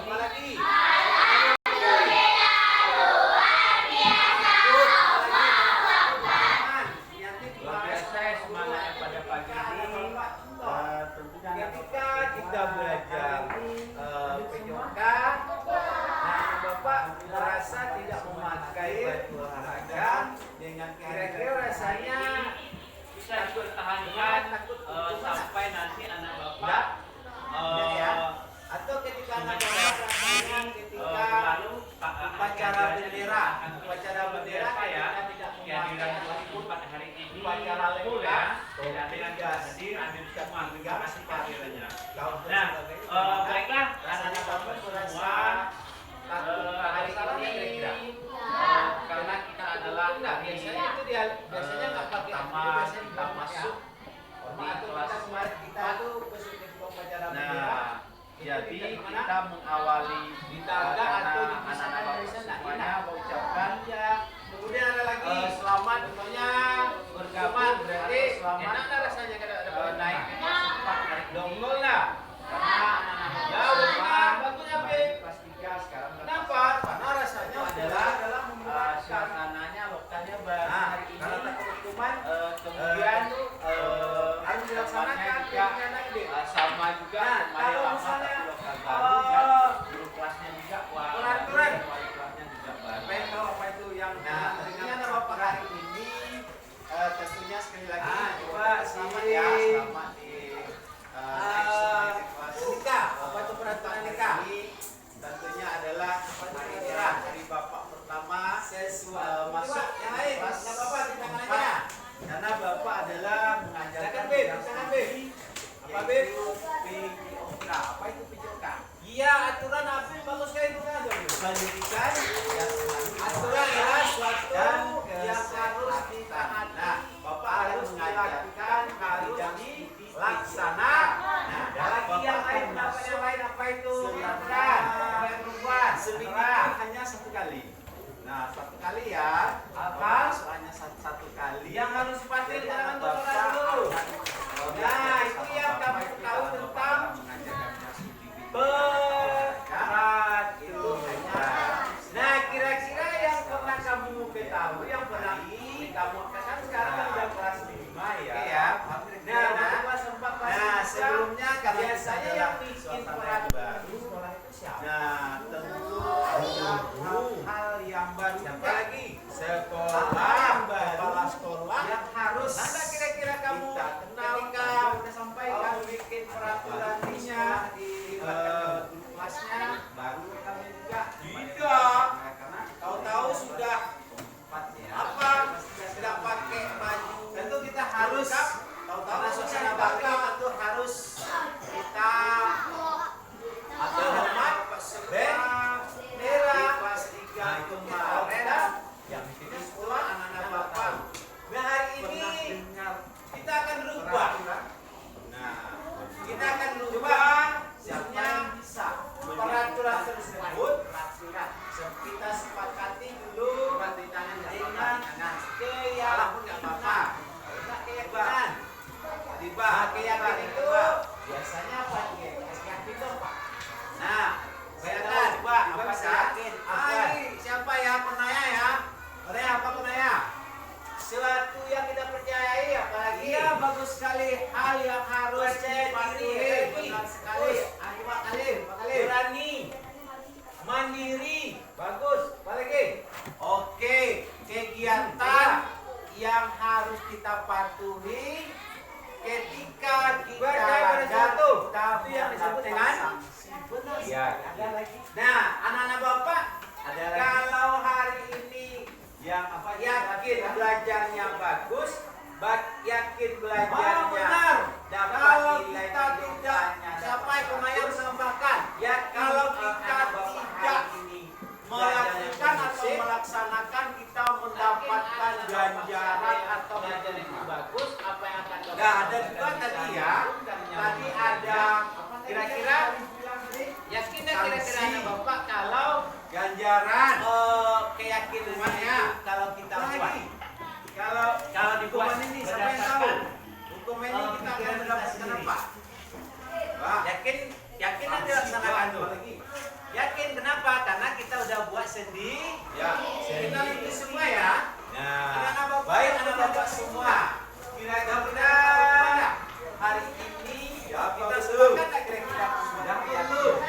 Apalagi? Luar biasa semangatnya pada pagi ini. Tentunya Ketika kita belajar PJOK, nah Bapak merasa tidak memakai baju olahraga, dengan kira-kira rasanya bisa dipertahankan sampai nanti anak bapak atau ketika anak bapak rasanya ketika lalu upacara bendera saya tidak kehadiran memakai 2004 hari ini upacara full lengkap, ya dengan hadir semua terima kasih kehadirannya. Nah, baiklah rasanya bapak semua hari ini kira-kira karena kita adalah biasanya itu dia biasanya nggak pakai biasanya kita masuk di kelas kita tuh ke upacara bendera. Nah, jadi kita mengawali Di tangga atau di anak-anak bapak semuanya mengucapkan kemudian ada lagi selamat tentunya bergabung berarti enak lah rasanya kalau ada naik sempat naik dongol lah karena anak-anak ya udah bagusnya Beb kelas 3 sekarang kenapa? Karena rasanya adalah suasananya lokalnya baru nah, hari ini kalau takut hukuman kemudian harus dilaksanakan juga sama juga pemain kalau lama misalnya, tapi lokal baru dan guru kelasnya juga peraturan. wali kelasnya juga baru. apa yang tahu apa itu yang tentunya nama Bapak hari ini tentunya sekali lagi coba selamat ya selamat di nikah apa itu peraturan nikah tentunya adalah kira dari Bapak pertama masuk yang lain nggak apa-apa di tangan aja karena Bapak adalah mengajarkan apa Beb? PJOK. Apa itu PJOK? Iya, aturan apa yang bagus kayak itu kan? Pendidikan aturan ya suatu yang harus ditaati. Nah, Bapak harus mengajarkan harus dilaksana. Nah, lagi yang lain apa itu? Aturan, perempuan. Seminggu hanya 1 kali. Nah, 1 kali ya. Apa? Soalnya 1 kali. Yang harus pasti jangan bocoran dulu. Nah, itu yang kamu tahu tentang berat itu. Nah, kira-kira yang pernah kamu ketahui, yang pernah kamu kan sekarang kan udah kelas 5 ya. Nah, sebelumnya biasanya yang bikin peraturan sekolah itu siapa? Nah, tentu hal yang baru. Siapa lagi? Sekolah, kepala sekolah yang harus. Nah, kira-kira kamu ketika udah sampai kamu bikin peraturannya di kelasnya baru kami juga tidak tahu-tahu sudah apa tidak pakai baju tentu kita harus tahu-tahu suasana bangga tentu harus kita hormat bendera kelas 3 kemarin yang di sekolah anak-anak bapak. Nah, hari ini kita akan berubah. Nah, kita akan berubah siapnya bisa peraturan tersebut kita sepakati dulu dengan keyakinan. Keyakinan itu biasanya apa? Keyakinan itu apa? Nah, bayangkan coba apa yakin? Siapa ya penanya ya? Penanya apa penanya? Suatu yang kita percayai apalagi ya bagus sekali hal yang harus dipatuhi benar sekali berani mandiri bagus apalagi oke kegiatan yang harus kita patuhi ketika kita jatuh tapi yang disebut dengan ya ada lagi. Nah, anak-anak bapak ada lagi. Kalau hari ini yang apa yakin belajarnya bagus, yakin belajarnya dapat nilai tidaknya siapa yang harus menambahkan ya kalau kita tidak melakukan atau melaksanakan kita mendapatkan ganjaran atau menjadi bagus apa yang akan nah ada juga tadi ya tadi ada kira-kira yakin kira-kira anak bapak kalau ganjaran keyakinannya kalau kita buat kalau dibuat ini siapa yang tahu hukum sedih. Ya. Kita itu semua ya. Nah, Anak-anak bapak, baik anak-anak semua. Kira-kira hari ini Ya, kita betul. sepakat tak kira-kira sudah betul.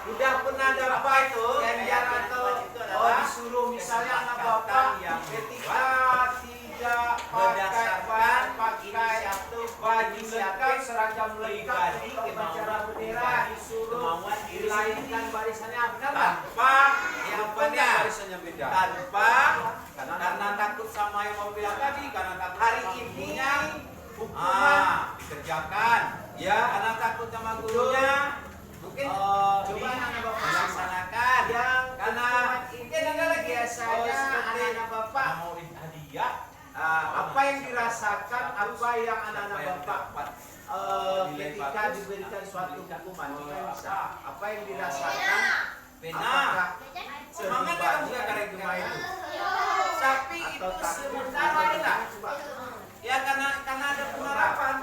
Sudah pernah dapat ganjar atau disuruh misalnya anak bapak yang ketika tidak pakai satu baju lengkap seragam lengkap untuk upacara bendera disuruh dilainkan barisannya benar tanpa yang benar barisannya beda tanpa karena takut sama yang mau bilang tadi karena takut hari ini hukuman dikerjakan ya karena takut sama gurunya mungkin coba anak bapak laksanakan yang karena mungkin ada lagi biasanya anak-anak bapak mau hadiah apa yang dirasakan apa yang anak-anak bapak ketika diberikan suatu hukuman bisa apa yang dirasakan apakah semangat yang juga karena itu tapi itu sementara enggak ya karena ada penerapan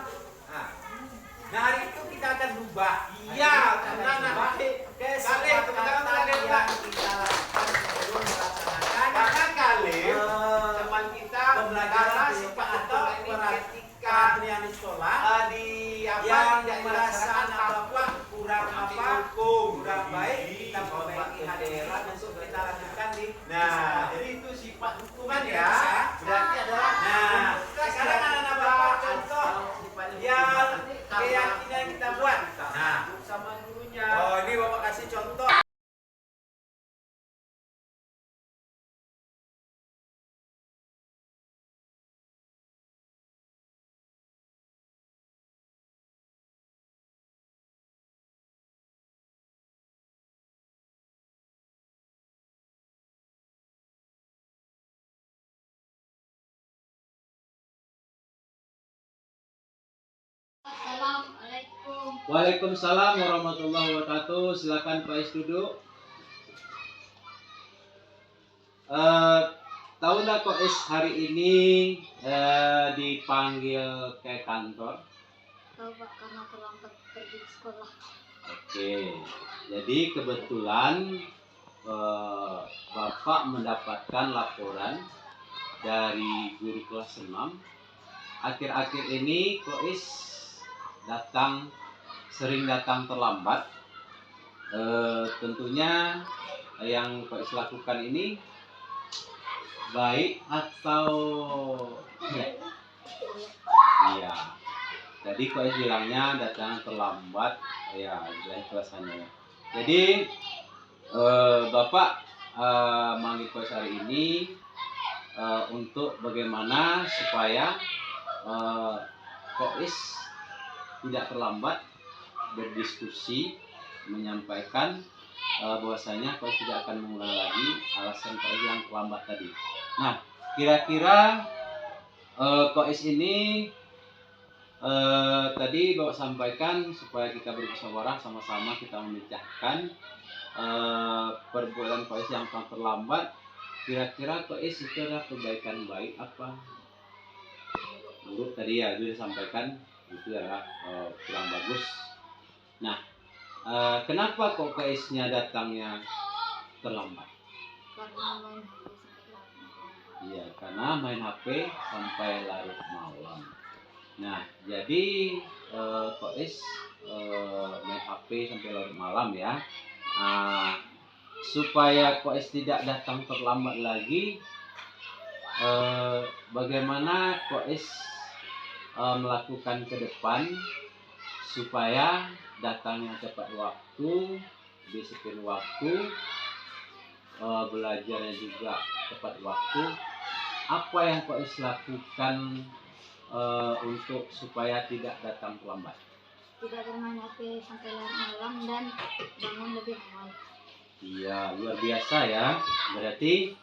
nah hari itu kita akan berubah iya karena nanti kesepakatan yang kita lakukan sebelum melaksanakan karena kali teman kita belajar atau ketika di sekolah di yang merasa anak bapak kurang kurang baik kita perbaiki hadiah untuk kita lanjutkan di jadi itu sifat hukuman ya berarti adalah sekarang anak bapak contoh yang keyakinan kita buat sama gurunya ini bapak kasih contoh. Assalamualaikum. Waalaikumsalam warahmatullahi wabarakatuh. Silakan Pak Is duduk. Tahu nggak Pak Is hari ini dipanggil ke kantor? Tahu Pak karena terlambat pergi ke sekolah. Oke, jadi kebetulan Bapak mendapatkan laporan dari guru kelas 6. Akhir-akhir ini Pak Is sering datang terlambat. Tentunya yang Pak Is lakukan ini baik atau iya. Jadi Pak Is bilangnya datang terlambat, ya jelas kelasannya. Jadi Bapak manggil Pak Is hari ini untuk bagaimana supaya Pak Is tidak terlambat berdiskusi menyampaikan bahwasanya Pak Is tidak akan mengulang lagi alasan Pak Is yang terlambat tadi. Nah, kira-kira Pak Is ini tadi Bapak sampaikan supaya kita bermusyawarah sama-sama kita memecahkan perbuatan Pak Is yang telah terlambat. Kira-kira Pak Is itu adalah kebaikan baik apa? Menurut tadi ya sudah disampaikan itu adalah kurang bagus. Nah, kenapa kok Pak Isnya datangnya terlambat? Karena main HP sampai larut malam. Iya, karena main HP sampai larut malam. Nah, jadi Pak Is main HP sampai larut malam ya. Supaya Pak Is tidak datang terlambat lagi, bagaimana Pak Is melakukan ke depan supaya datangnya tepat waktu, disiplin waktu, belajarnya juga tepat waktu. Apa yang Pak Is lakukan untuk supaya tidak datang terlambat? Tidak bermain HP sampai larut malam dan bangun lebih awal. Iya, luar biasa ya. Berarti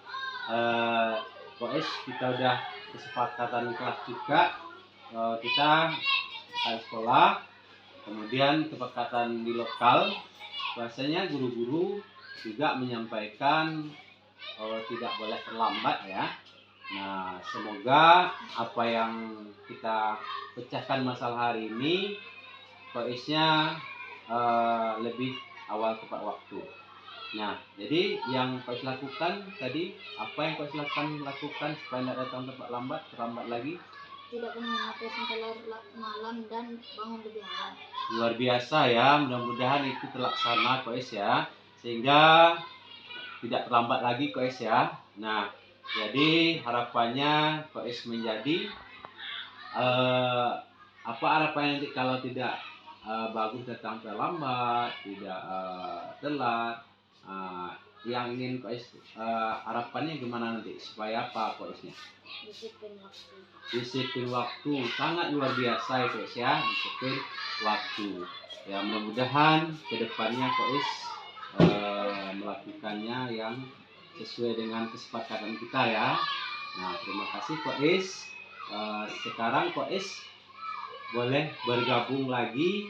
Pak Is kita udah kesepakatan kelas juga. Kita akan sekolah, kemudian kesepakatan di lokal, bahasanya guru-guru juga menyampaikan tidak boleh terlambat ya. Nah, semoga apa yang kita pecahkan masalah hari ini, Pak Isnya lebih awal tepat waktu. Nah, jadi yang kau lakukan tadi, apa yang kau lakukan supaya tidak datang terlambat lagi? Tidak minum HP sampai larut malam dan bangun lebih awal. Luar biasa ya, mudah-mudahan itu terlaksana Koes ya, sehingga tidak terlambat lagi Koes ya. Nah, jadi harapannya Koes menjadi apa harapannya nanti kalau tidak bagus datang terlambat, tidak telat. Yang ingin Koes harapannya gimana nanti supaya apa Koesnya? Disiplin waktu. Disiplin waktu sangat luar biasa ya Koes ya, disiplin waktu. Ya mudah-mudahan kedepannya Koes melakukannya yang sesuai dengan kesepakatan kita ya. Nah terima kasih Koes. Sekarang Koes boleh bergabung lagi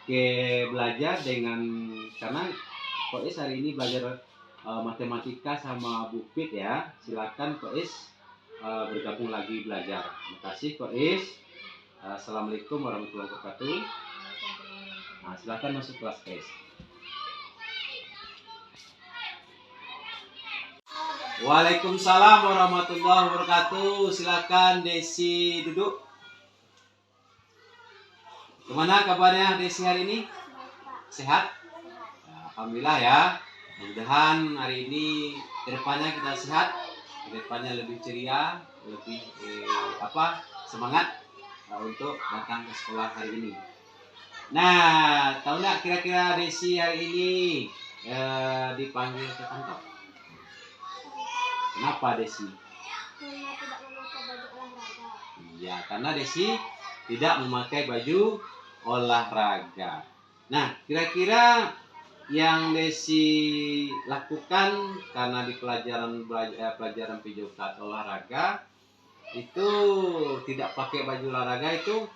ke belajar dengan, karena Koes hari ini belajar matematika sama Bu Fit ya. Silakan Koes bergabung lagi belajar. Terima kasih Koes. Assalamualaikum warahmatullahi wabarakatuh. Nah, silakan masuk kelas Koes. Waalaikumsalam warahmatullahi wabarakatuh. Silakan Desi duduk. Gimana kabarnya Desi hari ini? Sehat? Ya, alhamdulillah ya. Mudah-mudahan hari ini kedepannya kita sehat, kedepannya lebih ceria, lebih semangat untuk datang ke sekolah hari ini. Nah, tahu nggak kira-kira Desi hari ini dipanggil ke kantor? Kenapa Desi? Karena tidak memakai baju olahraga. Iya, karena Desi tidak memakai baju olahraga. Nah, kira-kira yang Desi lakukan karena di pelajaran PJOK olahraga itu tidak pakai baju olahraga itu,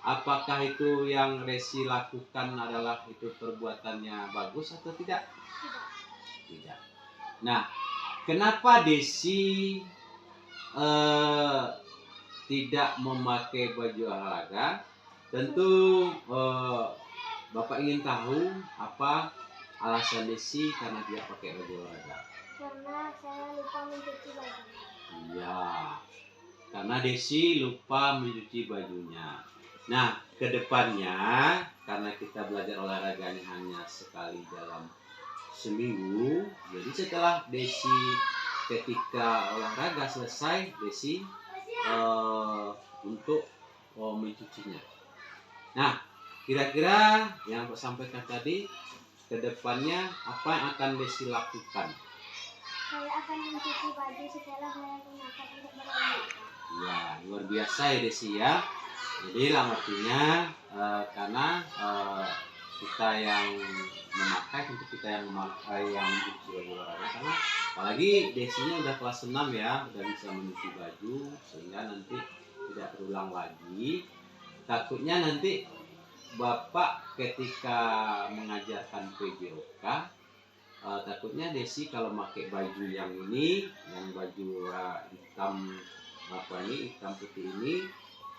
apakah itu yang Desi lakukan adalah itu perbuatannya bagus atau tidak? Tidak. Nah, kenapa Desi tidak memakai baju olahraga? Tentu Bapak ingin tahu apa alasan Desi karena dia pakai baju olahraga. Karena saya lupa mencuci baju. Iya, karena Desi lupa mencuci bajunya. Nah, kedepannya karena kita belajar olahraganya hanya sekali dalam seminggu, jadi setelah Desi ketika olahraga selesai, Desi untuk mencucinya. Nah, kira-kira yang aku sampaikan tadi, kedepannya apa yang akan Desi lakukan? Saya akan mencuci baju setelah saya gunakan untuk berolahraga. Ya, luar biasa ya Desi ya. Jadi artinya karena kita yang memakai, tentu kita yang memakai yang mencuci baju olahraga, karena apalagi Desinya udah kelas 6 ya, udah bisa mencuci baju sehingga nanti tidak terulang lagi. Takutnya nanti Bapak ketika mengajarkan PJOK takutnya Desi kalau pakai baju yang ini, yang baju hitam hitam putih ini,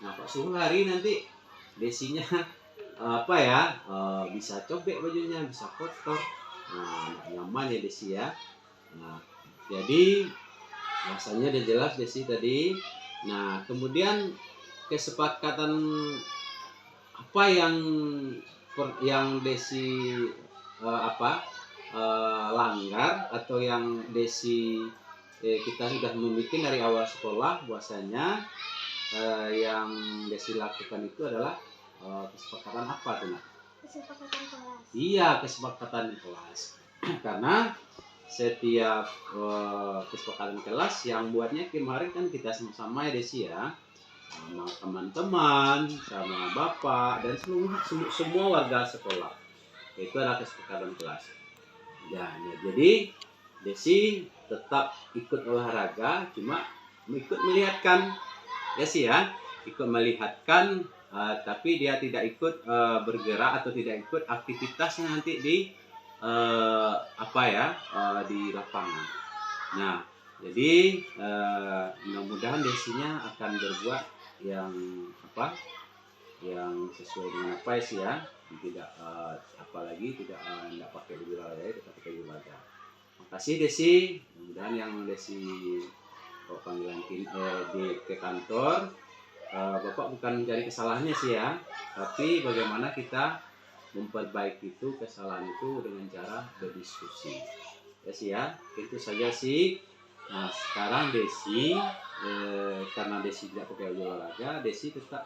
nah Pak suruh lari nanti Desinya bisa cobek bajunya, bisa kotor. Nah, nyaman ya Desi ya. Nah, jadi rasanya udah jelas Desi tadi. Nah, kemudian kesepakatan apa yang Desi langgar atau yang Desi kita sudah membuat dari awal sekolah, bahwasanya yang Desi lakukan itu adalah kesepakatan apa tuh Nak? Kesepakatan kelas. Iya, kesepakatan kelas. Karena setiap kesepakatan kelas yang buatnya kemarin kan kita sama-sama ya Desi ya, sama teman-teman, sama bapak dan semua warga sekolah. Itu adalah kesepakatan kelas. Ya, jadi Desi tetap ikut olahraga, cuma ikut melihatkan Desi ya, ikut melihatkan, tapi dia tidak ikut bergerak atau tidak ikut aktivitasnya nanti di di lapangan. Nah, jadi mudah-mudahan Desinya akan berbuat yang sesuai dengan apa sih ya, tidak apalagi tidak pakai baju olahraga, tetap pakai baju olahraga. kasih Desi, dan yang Desi panggilan ke kantor, Bapak bukan mencari kesalahannya sih ya, tapi bagaimana kita memperbaiki itu kesalahan itu dengan cara berdiskusi. Ya sih ya, itu saja sih. Nah sekarang Desi, karena Desi tidak pakai baju olahraga, Desi tetap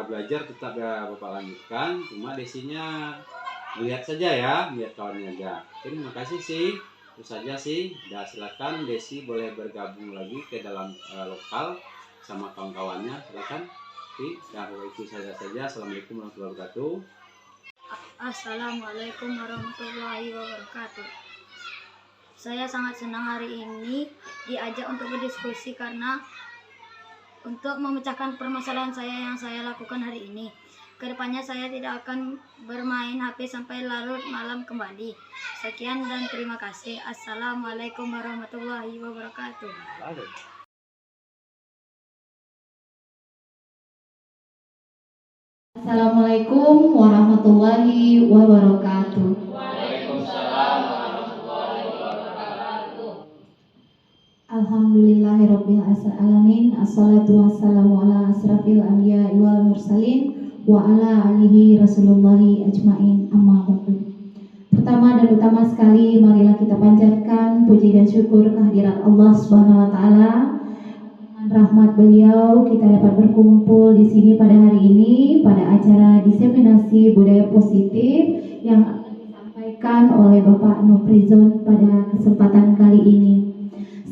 belajar tetap ya Bapak lanjutkan, cuma Desinya lihat saja ya, lihat kawannya aja. Terima kasih sih, itu saja sih. Dan silakan Desi boleh bergabung lagi ke dalam lokal sama kawan-kawannya, silakan. Nah itu saja. Assalamualaikum warahmatullahi wabarakatuh. Assalamualaikum warahmatullahi wabarakatuh. Saya sangat senang hari ini diajak untuk berdiskusi karena untuk memecahkan permasalahan saya yang saya lakukan hari ini. Kedepannya saya tidak akan bermain HP sampai larut malam kembali. Sekian dan terima kasih. Assalamualaikum warahmatullahi wabarakatuh. Assalamualaikum warahmatullahi wabarakatuh. Alhamdulillahirabbil alamin. Assalatu wassalamu ala asrafil anbiya'i wal mursalin wa ala alihi rasulullahi ajmain. Amma ba'du. Pertama dan utama sekali, marilah kita panjatkan puji dan syukur kehadirat Allah Subhanahu wa taala. Dengan rahmat beliau kita dapat berkumpul di sini pada hari ini pada acara diseminasi budaya positif yang akan disampaikan oleh Bapak Nofrizon pada kesempatan kali ini.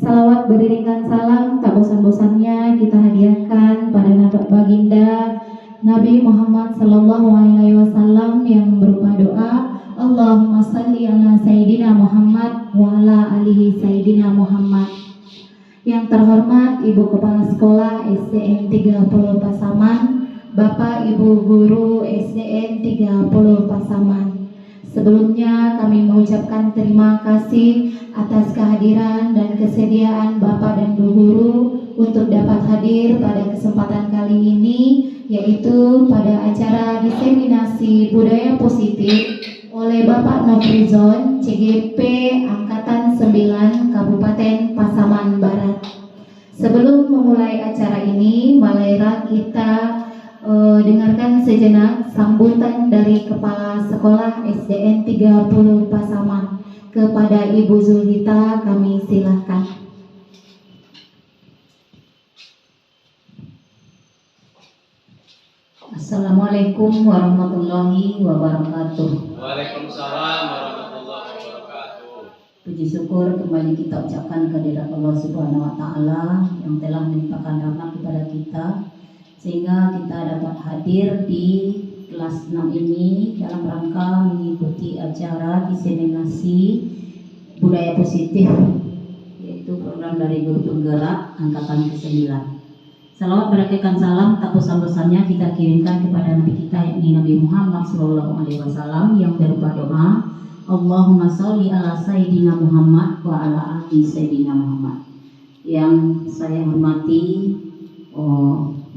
Salawat beriringan salam tak bosan-bosannya kita hadiahkan pada baginda Nabi Muhammad Sallallahu Alaihi Wasallam yang berupa doa Allahumma salli ala Sayyidina Muhammad wa ala alihi Sayyidina Muhammad. Yang terhormat Ibu Kepala Sekolah SDN 30 Pasaman, Bapak Ibu Guru SDN 30 Pasaman. Sebelumnya kami mengucapkan terima kasih atas kehadiran dan kesediaan Bapak dan Bu Guru untuk dapat hadir pada kesempatan kali ini, yaitu pada acara diseminasi budaya positif oleh Bapak Nofrizon CGP Angkatan 9 Kabupaten Pasaman Barat. Sebelum memulai acara ini, marilah kita dengarkan sejenak sambutan dari Kepala Sekolah SDN 30 Pasaman. Kepada Ibu Zulhita kami silakan. Assalamualaikum warahmatullahi wabarakatuh. Waalaikumsalam warahmatullahi wabarakatuh. Puji syukur kembali kita ucapkan kehadirat Allah Subhanahu wa taala yang telah melimpahkan rahmat kepada kita sehingga kita dapat hadir di kelas 6 ini dalam rangka mengikuti acara diseminasi budaya positif, yaitu program dari Guru Penggerak Angkatan ke-9. Salawat berikan salam tak bosan-bosannya kita kirimkan kepada Nabi kita yakni Nabi Muhammad SAW yang berupa doa Allahumma sholli ala Sayyidina Muhammad wa ala ali Sayyidina Muhammad. Yang saya hormati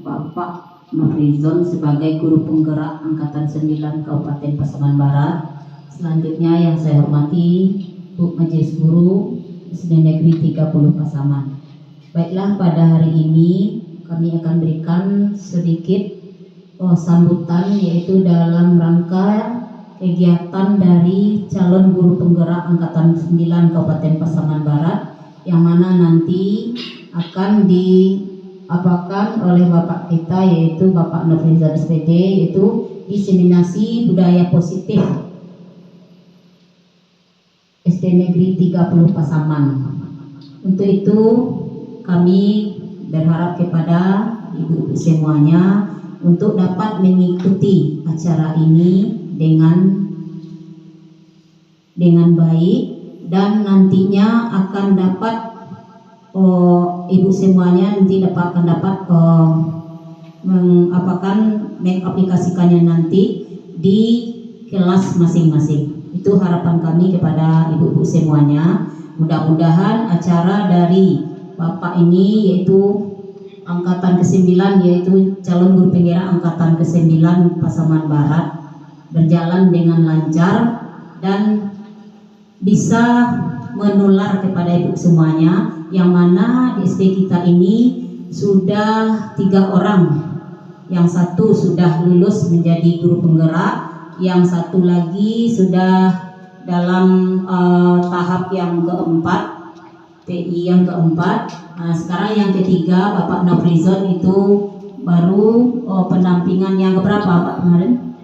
Bapak Nofrizon sebagai Guru Penggerak Angkatan 9 Kabupaten Pasaman Barat. Selanjutnya yang saya hormati Bu Majelis Guru SD Negeri 30 Pasaman. Baiklah, pada hari ini kami akan berikan sedikit sambutan, yaitu dalam rangka kegiatan dari calon guru penggerak Angkatan 9 Kabupaten Pasaman Barat yang mana nanti akan diapakan oleh Bapak kita, yaitu Bapak Nofrizon SPD, yaitu diseminasi budaya positif SD Negeri 30 Pasaman. Untuk itu kami berharap kepada ibu-ibu semuanya untuk dapat mengikuti acara ini dengan baik, dan nantinya akan dapat ibu semuanya nanti akan dapat mengaplikasikannya nanti di kelas masing-masing. Itu harapan kami kepada ibu-ibu semuanya. Mudah-mudahan acara dari Bapak ini, yaitu Angkatan ke-9, yaitu calon guru penggerak Angkatan ke-9 Pasaman Barat, berjalan dengan lancar dan bisa menular kepada ibu semuanya, yang mana di SD kita ini sudah 3 orang. Yang satu sudah lulus menjadi guru penggerak, yang satu lagi sudah dalam tahap yang keempat, TI yang keempat. Nah, sekarang yang ketiga Bapak Nofrizon itu baru pendampingan yang keberapa Pak kemarin?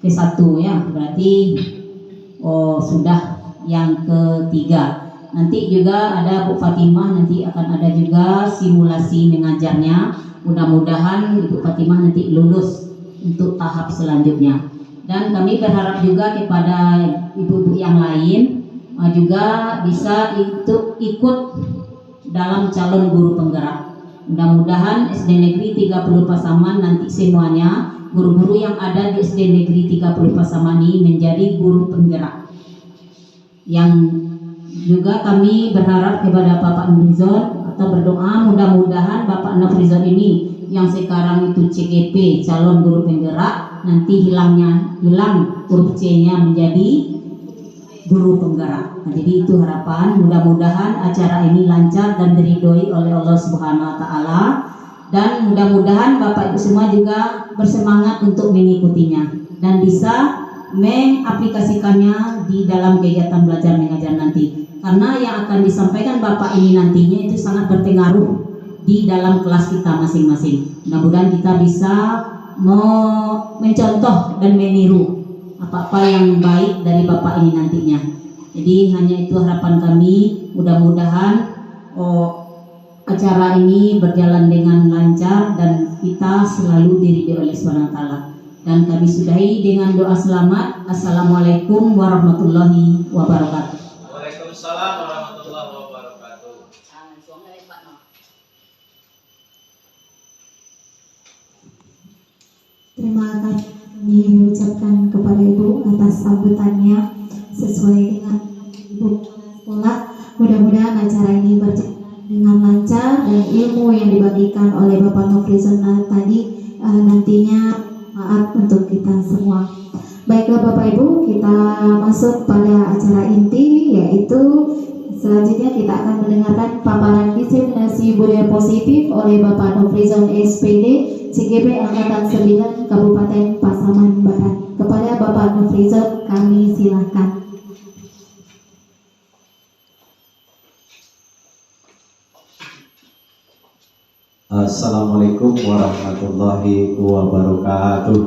Ke-1 ya, berarti sudah yang ketiga. Nanti juga ada Bu Fatimah, nanti akan ada juga simulasi mengajarnya. Mudah-mudahan Ibu Fatimah nanti lulus untuk tahap selanjutnya. Dan kami berharap juga kepada ibu-ibu yang lain juga bisa ikut dalam calon guru penggerak. Mudah-mudahan SD Negeri 30 Pasaman nanti semuanya guru-guru yang ada di SD Negeri 30 Pasaman ini menjadi guru penggerak. Yang juga kami berharap kepada Bapak Nofrizon atau berdoa mudah-mudahan Bapak Nofrizon ini yang sekarang itu CGP calon guru penggerak nanti hilang huruf C-nya menjadi guru penggerak. Nah, jadi itu harapan, mudah-mudahan acara ini lancar dan diridhoi oleh Allah Subhanahu wa taala, dan mudah-mudahan Bapak Ibu semua juga bersemangat untuk mengikutinya dan bisa mengaplikasikannya di dalam kegiatan belajar mengajar nanti. Karena yang akan disampaikan Bapak ini nantinya itu sangat berpengaruh di dalam kelas kita masing-masing. Mudah-mudahan kita bisa mencontoh dan meniru apa-apa yang baik dari Bapak ini nantinya. Jadi hanya itu harapan kami, mudah-mudahan acara ini berjalan dengan lancar dan kita selalu diridhoi oleh Subhanahu wa taala. Dan kami sudahi dengan doa selamat. Assalamualaikum warahmatullahi wabarakatuh. Waalaikumsalam warahmatullahi wabarakatuh. Terima kasih diucapkan kepada Ibu atas sambutannya sesuai dengan Ibu sekolah. Mudah-mudahan acara ini berjalan dengan lancar dan ilmu yang dibagikan oleh Bapak Nofrizon tadi nantinya maaf untuk kita semua. Baiklah Bapak Ibu, kita masuk pada acara inti, yaitu selanjutnya kita akan mendengarkan paparan diseminasi budaya positif oleh Bapak Nofrizon SPD CGP Angkatan 9 Kabupaten Pasaman Barat. Kepada Bapak Nofrizon kami silakan. Assalamualaikum warahmatullahi wabarakatuh.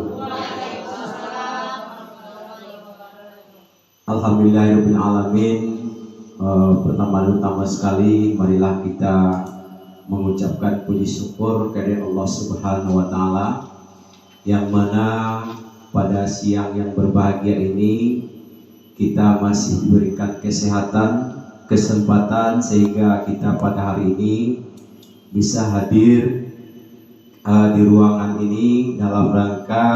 Alhamdulillahirabbil alamin. Pertama sekali marilah kita mengucapkan puji syukur kepada Allah Subhanahu wa taala, yang mana pada siang yang berbahagia ini kita masih diberikan kesehatan, kesempatan sehingga kita pada hari ini bisa hadir di ruangan ini dalam rangka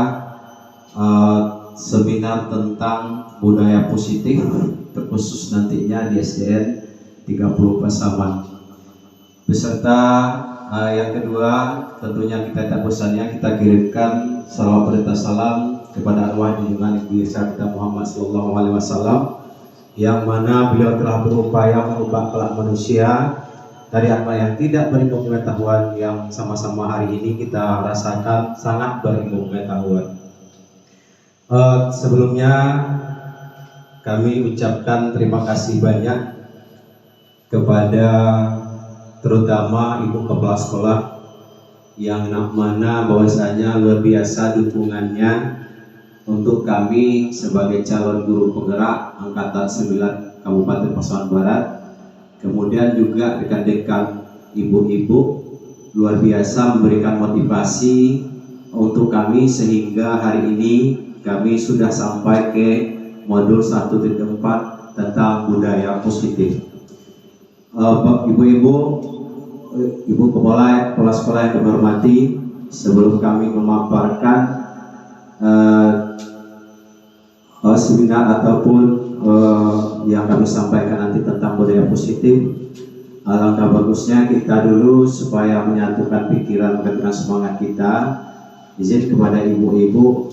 seminar tentang budaya positif, terkhusus nantinya di SDN 30 Pasaman. Beserta yang kedua, tentunya kita tak bosannya kita kirimkan salawat berita salam kepada arwah junjungan Ibu Yesa kita Muhammad SAW, yang mana beliau telah berupaya mengubah kelak manusia dari apa yang tidak berilmu pengetahuan, yang sama-sama hari ini kita rasakan sangat berilmu pengetahuan. Sebelumnya kami ucapkan terima kasih banyak kepada terutama Ibu Kepala Sekolah, yang mana bahwasanya luar biasa dukungannya untuk kami sebagai calon guru penggerak Angkatan 9 Kabupaten Pasaman Barat. Kemudian juga rekan-rekan ibu-ibu luar biasa memberikan motivasi untuk kami sehingga hari ini kami sudah sampai ke modul 1.4 tentang budaya positif. Ibu-ibu, Ibu Kepala Sekolah yang kami hormati, sebelum kami memaparkan seminar ataupun yang kami sampaikan nanti tentang budaya positif, alangkah bagusnya kita dulu supaya menyatukan pikiran, menyatukan semangat kita, izin kepada ibu-ibu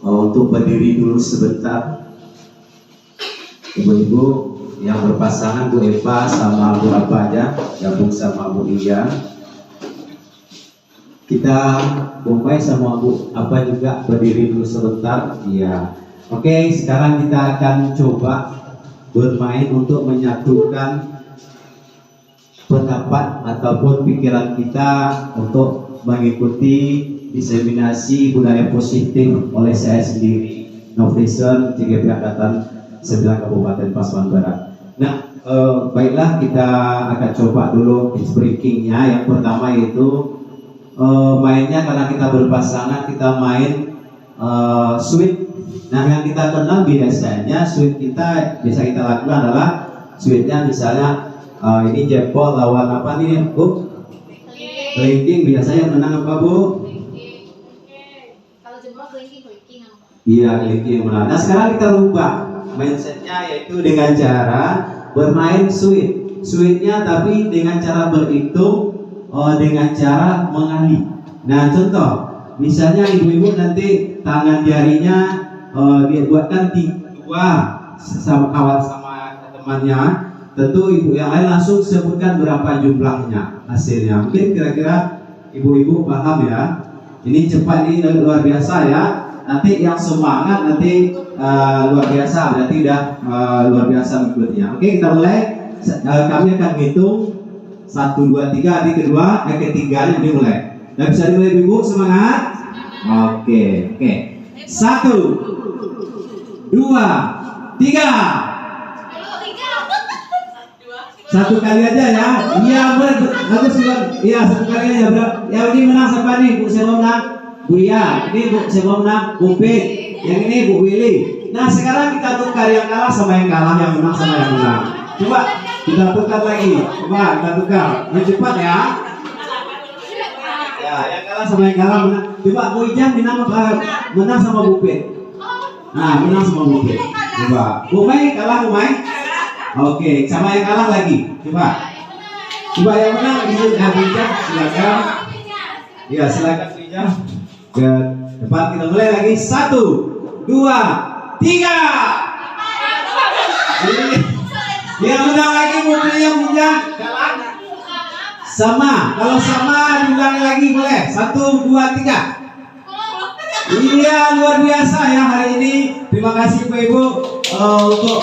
untuk berdiri dulu sebentar. ibu-ibu yang berpasangan, Bu Eva sama Bu apa aja, gabung sama Bu Iya. Kita Bombay sama Bu apa juga berdiri dulu sebentar. Iya. Oke, sekarang kita akan coba bermain untuk menyatukan pendapat ataupun pikiran kita untuk mengikuti diseminasi budaya positif oleh saya sendiri, Nofisor CGP Angkatan 9 Kabupaten Pasaman Barat. Nah, baiklah kita akan coba dulu breakingnya. Yang pertama yaitu mainnya karena kita berpasangan, kita main sweet. Nah, yang kita kenal biasanya sweet kita biasa kita lakukan adalah sweetnya misalnya ini jempol lawan apa nih Bu? Kelingking. Biasanya menang apa Bu? Kalau jempol kelingking. Iya, kelingking menang. Nah, sekarang kita rubah mindsetnya yaitu dengan cara bermain sweet. Sweetnya tapi dengan cara berhitung, dengan cara mengali. Nah, contoh misalnya ibu-ibu nanti tangan jarinya dibuatkan 2 sama kawan sama temannya. Tentu ibu yang lain langsung sebutkan berapa jumlahnya hasilnya. Mungkin kira-kira ibu-ibu paham ya. Ini cepat, ini luar biasa ya. Nanti yang semangat nanti luar biasa, berarti udah luar biasa mengikutinya. Oke, kita mulai. Kami akan hitung 1, 2, 3. Nanti ketiga ini mulai. Dan bisa dimulai ibu, semangat. Oke. 1, 2, 3. Satu kali aja ya. Iya, bagus juga. Iya, satu kali aja, Bro. Yang ini menang siapa nih? Bu siapa menang? Bu Iya. Ini Bu siapa menang? Bu Pit. Yang ini Bu Willy. Nah, sekarang kita tukar yang kalah sama yang kalah, yang menang sama yang menang. Coba kita tukar lagi. Coba kita tukar. Lebih cepat ya. Ya, yang kalah sama yang kalah menang. Coba Bu Ijam menang sama Bu Pit. Nah, menang sama Bu Pit. Coba. Bu Mai kalah Bu Mai. Oke, sama yang kalah lagi. Coba yang menang bisa Bijak, silakan. Ya, silakan Bijak. Ke depan kita mulai lagi. 1, 2, 3. Yang menang lagi mobil yang Bijak. Sama. Kalau sama diulangi lagi boleh. 1, 2, 3. Iya, luar biasa ya hari ini. Terima kasih Bu Ibu untuk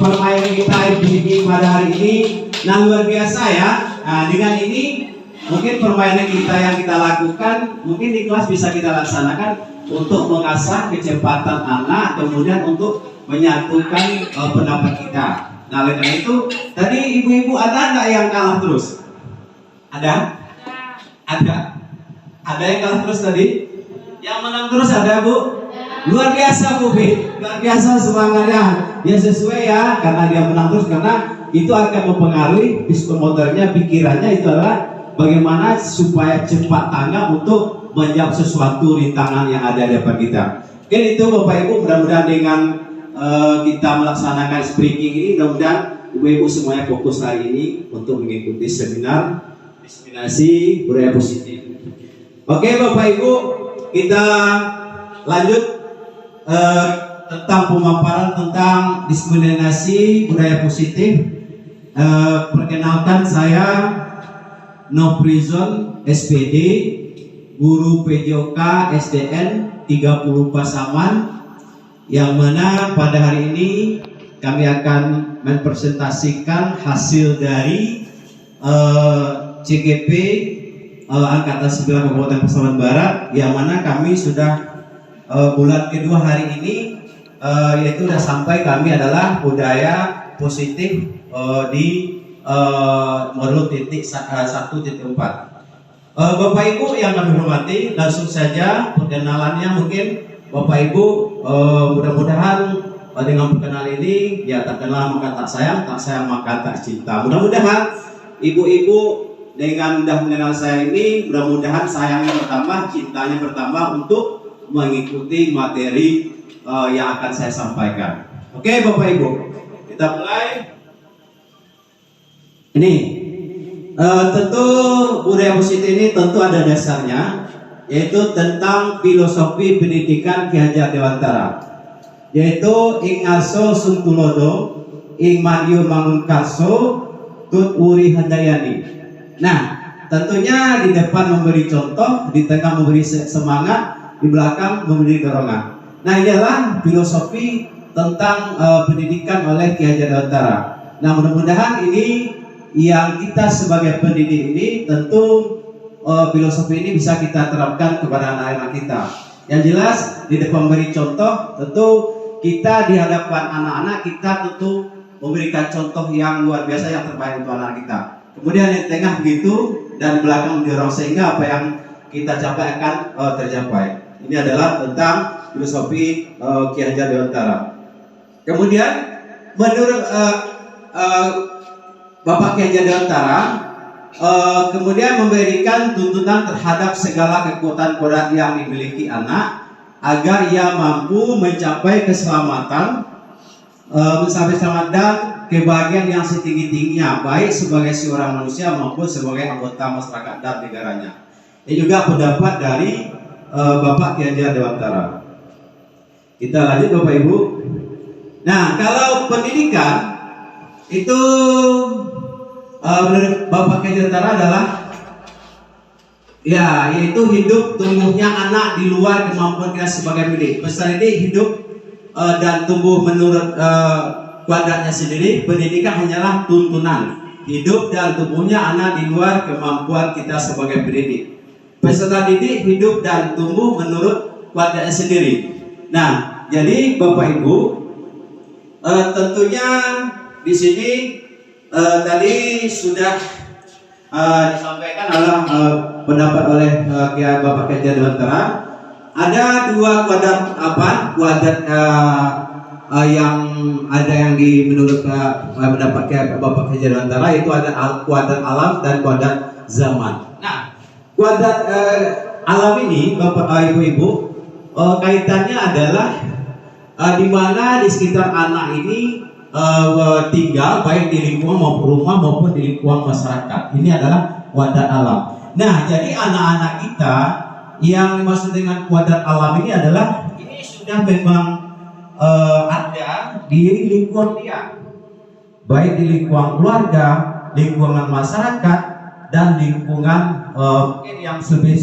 permainan kita ini pada hari ini. Nah, luar biasa ya. Nah, dengan ini mungkin permainan kita yang kita lakukan mungkin di kelas bisa kita laksanakan untuk mengasah kecepatan anak, kemudian untuk menyatukan pendapat kita. Nah, oleh karena itu tadi ibu-ibu ada nggak yang kalah terus? Ada? Ada yang kalah terus tadi? Yang menang terus ada Bu? Luar biasa Bu B. Luar biasa semangatnya. Ya sesuai ya, karena dia menang terus, karena itu akan mempengaruhi psikomotornya, pikirannya itu adalah bagaimana supaya cepat tanggap untuk menjawab sesuatu rintangan yang ada di depan kita. Mungkin itu Bapak Ibu, mudah-mudahan dengan kita melaksanakan speaking ini, mudah-mudahan Ibu-Ibu semuanya fokus hari ini untuk mengikuti seminar diseminasi budaya positif. Oke Bapak Ibu, kita lanjut tentang pemaparan tentang diseminasi budaya positif. Perkenalkan saya Nofrizon SPD, guru PJOK SDN 30 Pasaman, yang mana pada hari ini kami akan mempresentasikan hasil dari CGP Angkatan 9 Kabupaten Pasaman Barat, yang mana kami sudah bulan kedua hari ini, yaitu sudah sampai kami adalah budaya positif di modul titik 1.4. Bapak Ibu yang kami hormati, langsung saja perkenalannya. Mungkin Bapak Ibu mudah-mudahan dengan perkenalan ini ya, tak kenal maka tak sayang maka tak cinta. Mudah-mudahan ibu-ibu dengan mudah mengenal saya ini, mudah-mudahan sayangnya bertambah, cintanya bertambah untuk mengikuti materi yang akan saya sampaikan. Oke Bapak Ibu, kita mulai. Ini tentu budaya positif ini tentu ada dasarnya, yaitu tentang filosofi pendidikan Ki Hajar Dewantara. yaitu ing ngaso suntulodo ing Madiun Mangunkarso Tut Uri Handayani. Nah, tentunya di depan memberi contoh, di tengah memberi semangat, di belakang memberi dorongan. Nah, ini adalah filosofi tentang pendidikan oleh Ki Hajar Dewantara. Nah, mudah-mudahan ini yang kita sebagai pendidik ini tentu filosofi ini bisa kita terapkan kepada anak-anak kita. Yang jelas di depan memberi contoh, tentu kita di hadapan anak-anak kita tentu memberikan contoh yang luar biasa yang terbaik untuk anak kita. Kemudian di tengah begitu dan di belakang mendorong sehingga apa yang kita capai akan tercapai. Ini adalah tentang filosofi Ki Hajar Dewantara. Kemudian menurut Bapak Ki Hajar Dewantara kemudian memberikan tuntunan terhadap segala kekuatan kodrat yang dimiliki anak agar ia mampu mencapai keselamatan, mencapai keselamatan dan kebahagiaan yang setinggi-tingginya, baik sebagai seorang manusia maupun sebagai anggota masyarakat dan negaranya. Ini juga pendapat dari Bapak Ki Hajar Dewantara. Kita lanjut Bapak Ibu. Nah, kalau pendidikan itu menurut Bapak Ki Hajar Dewantara adalah ya, yaitu hidup tumbuhnya anak di luar kemampuan kita sebagai pendidik. Pesan ini hidup dan tumbuh menurut kuadratnya sendiri. Pendidikan hanyalah tuntunan hidup dan tumbuhnya anak di luar kemampuan kita sebagai pendidik. Peserta didik hidup dan tumbuh menurut kuadratnya sendiri. Nah, jadi Bapak Ibu, tentunya di sini tadi sudah disampaikan adalah pendapat oleh Bapak Ki Hajar Dewantara. Ada dua kuadrat kuadrat yang ada yang menurut pendapat Bapak Ki Hajar Dewantara, yaitu ada kuadrat alam dan kuadrat zaman. Nah, kuadrat alam ini Bapak Ibu-ibu kaitannya adalah di mana di sekitar anak ini tinggal, baik di lingkungan maupun rumah maupun di lingkungan masyarakat. Ini adalah kuadrat alam. Nah, jadi anak-anak kita yang dimaksud dengan kuadrat alam ini adalah ini sudah memang ada di lingkungan dia, baik di lingkungan keluarga, lingkungan masyarakat, dan lingkungan mungkin yang lebih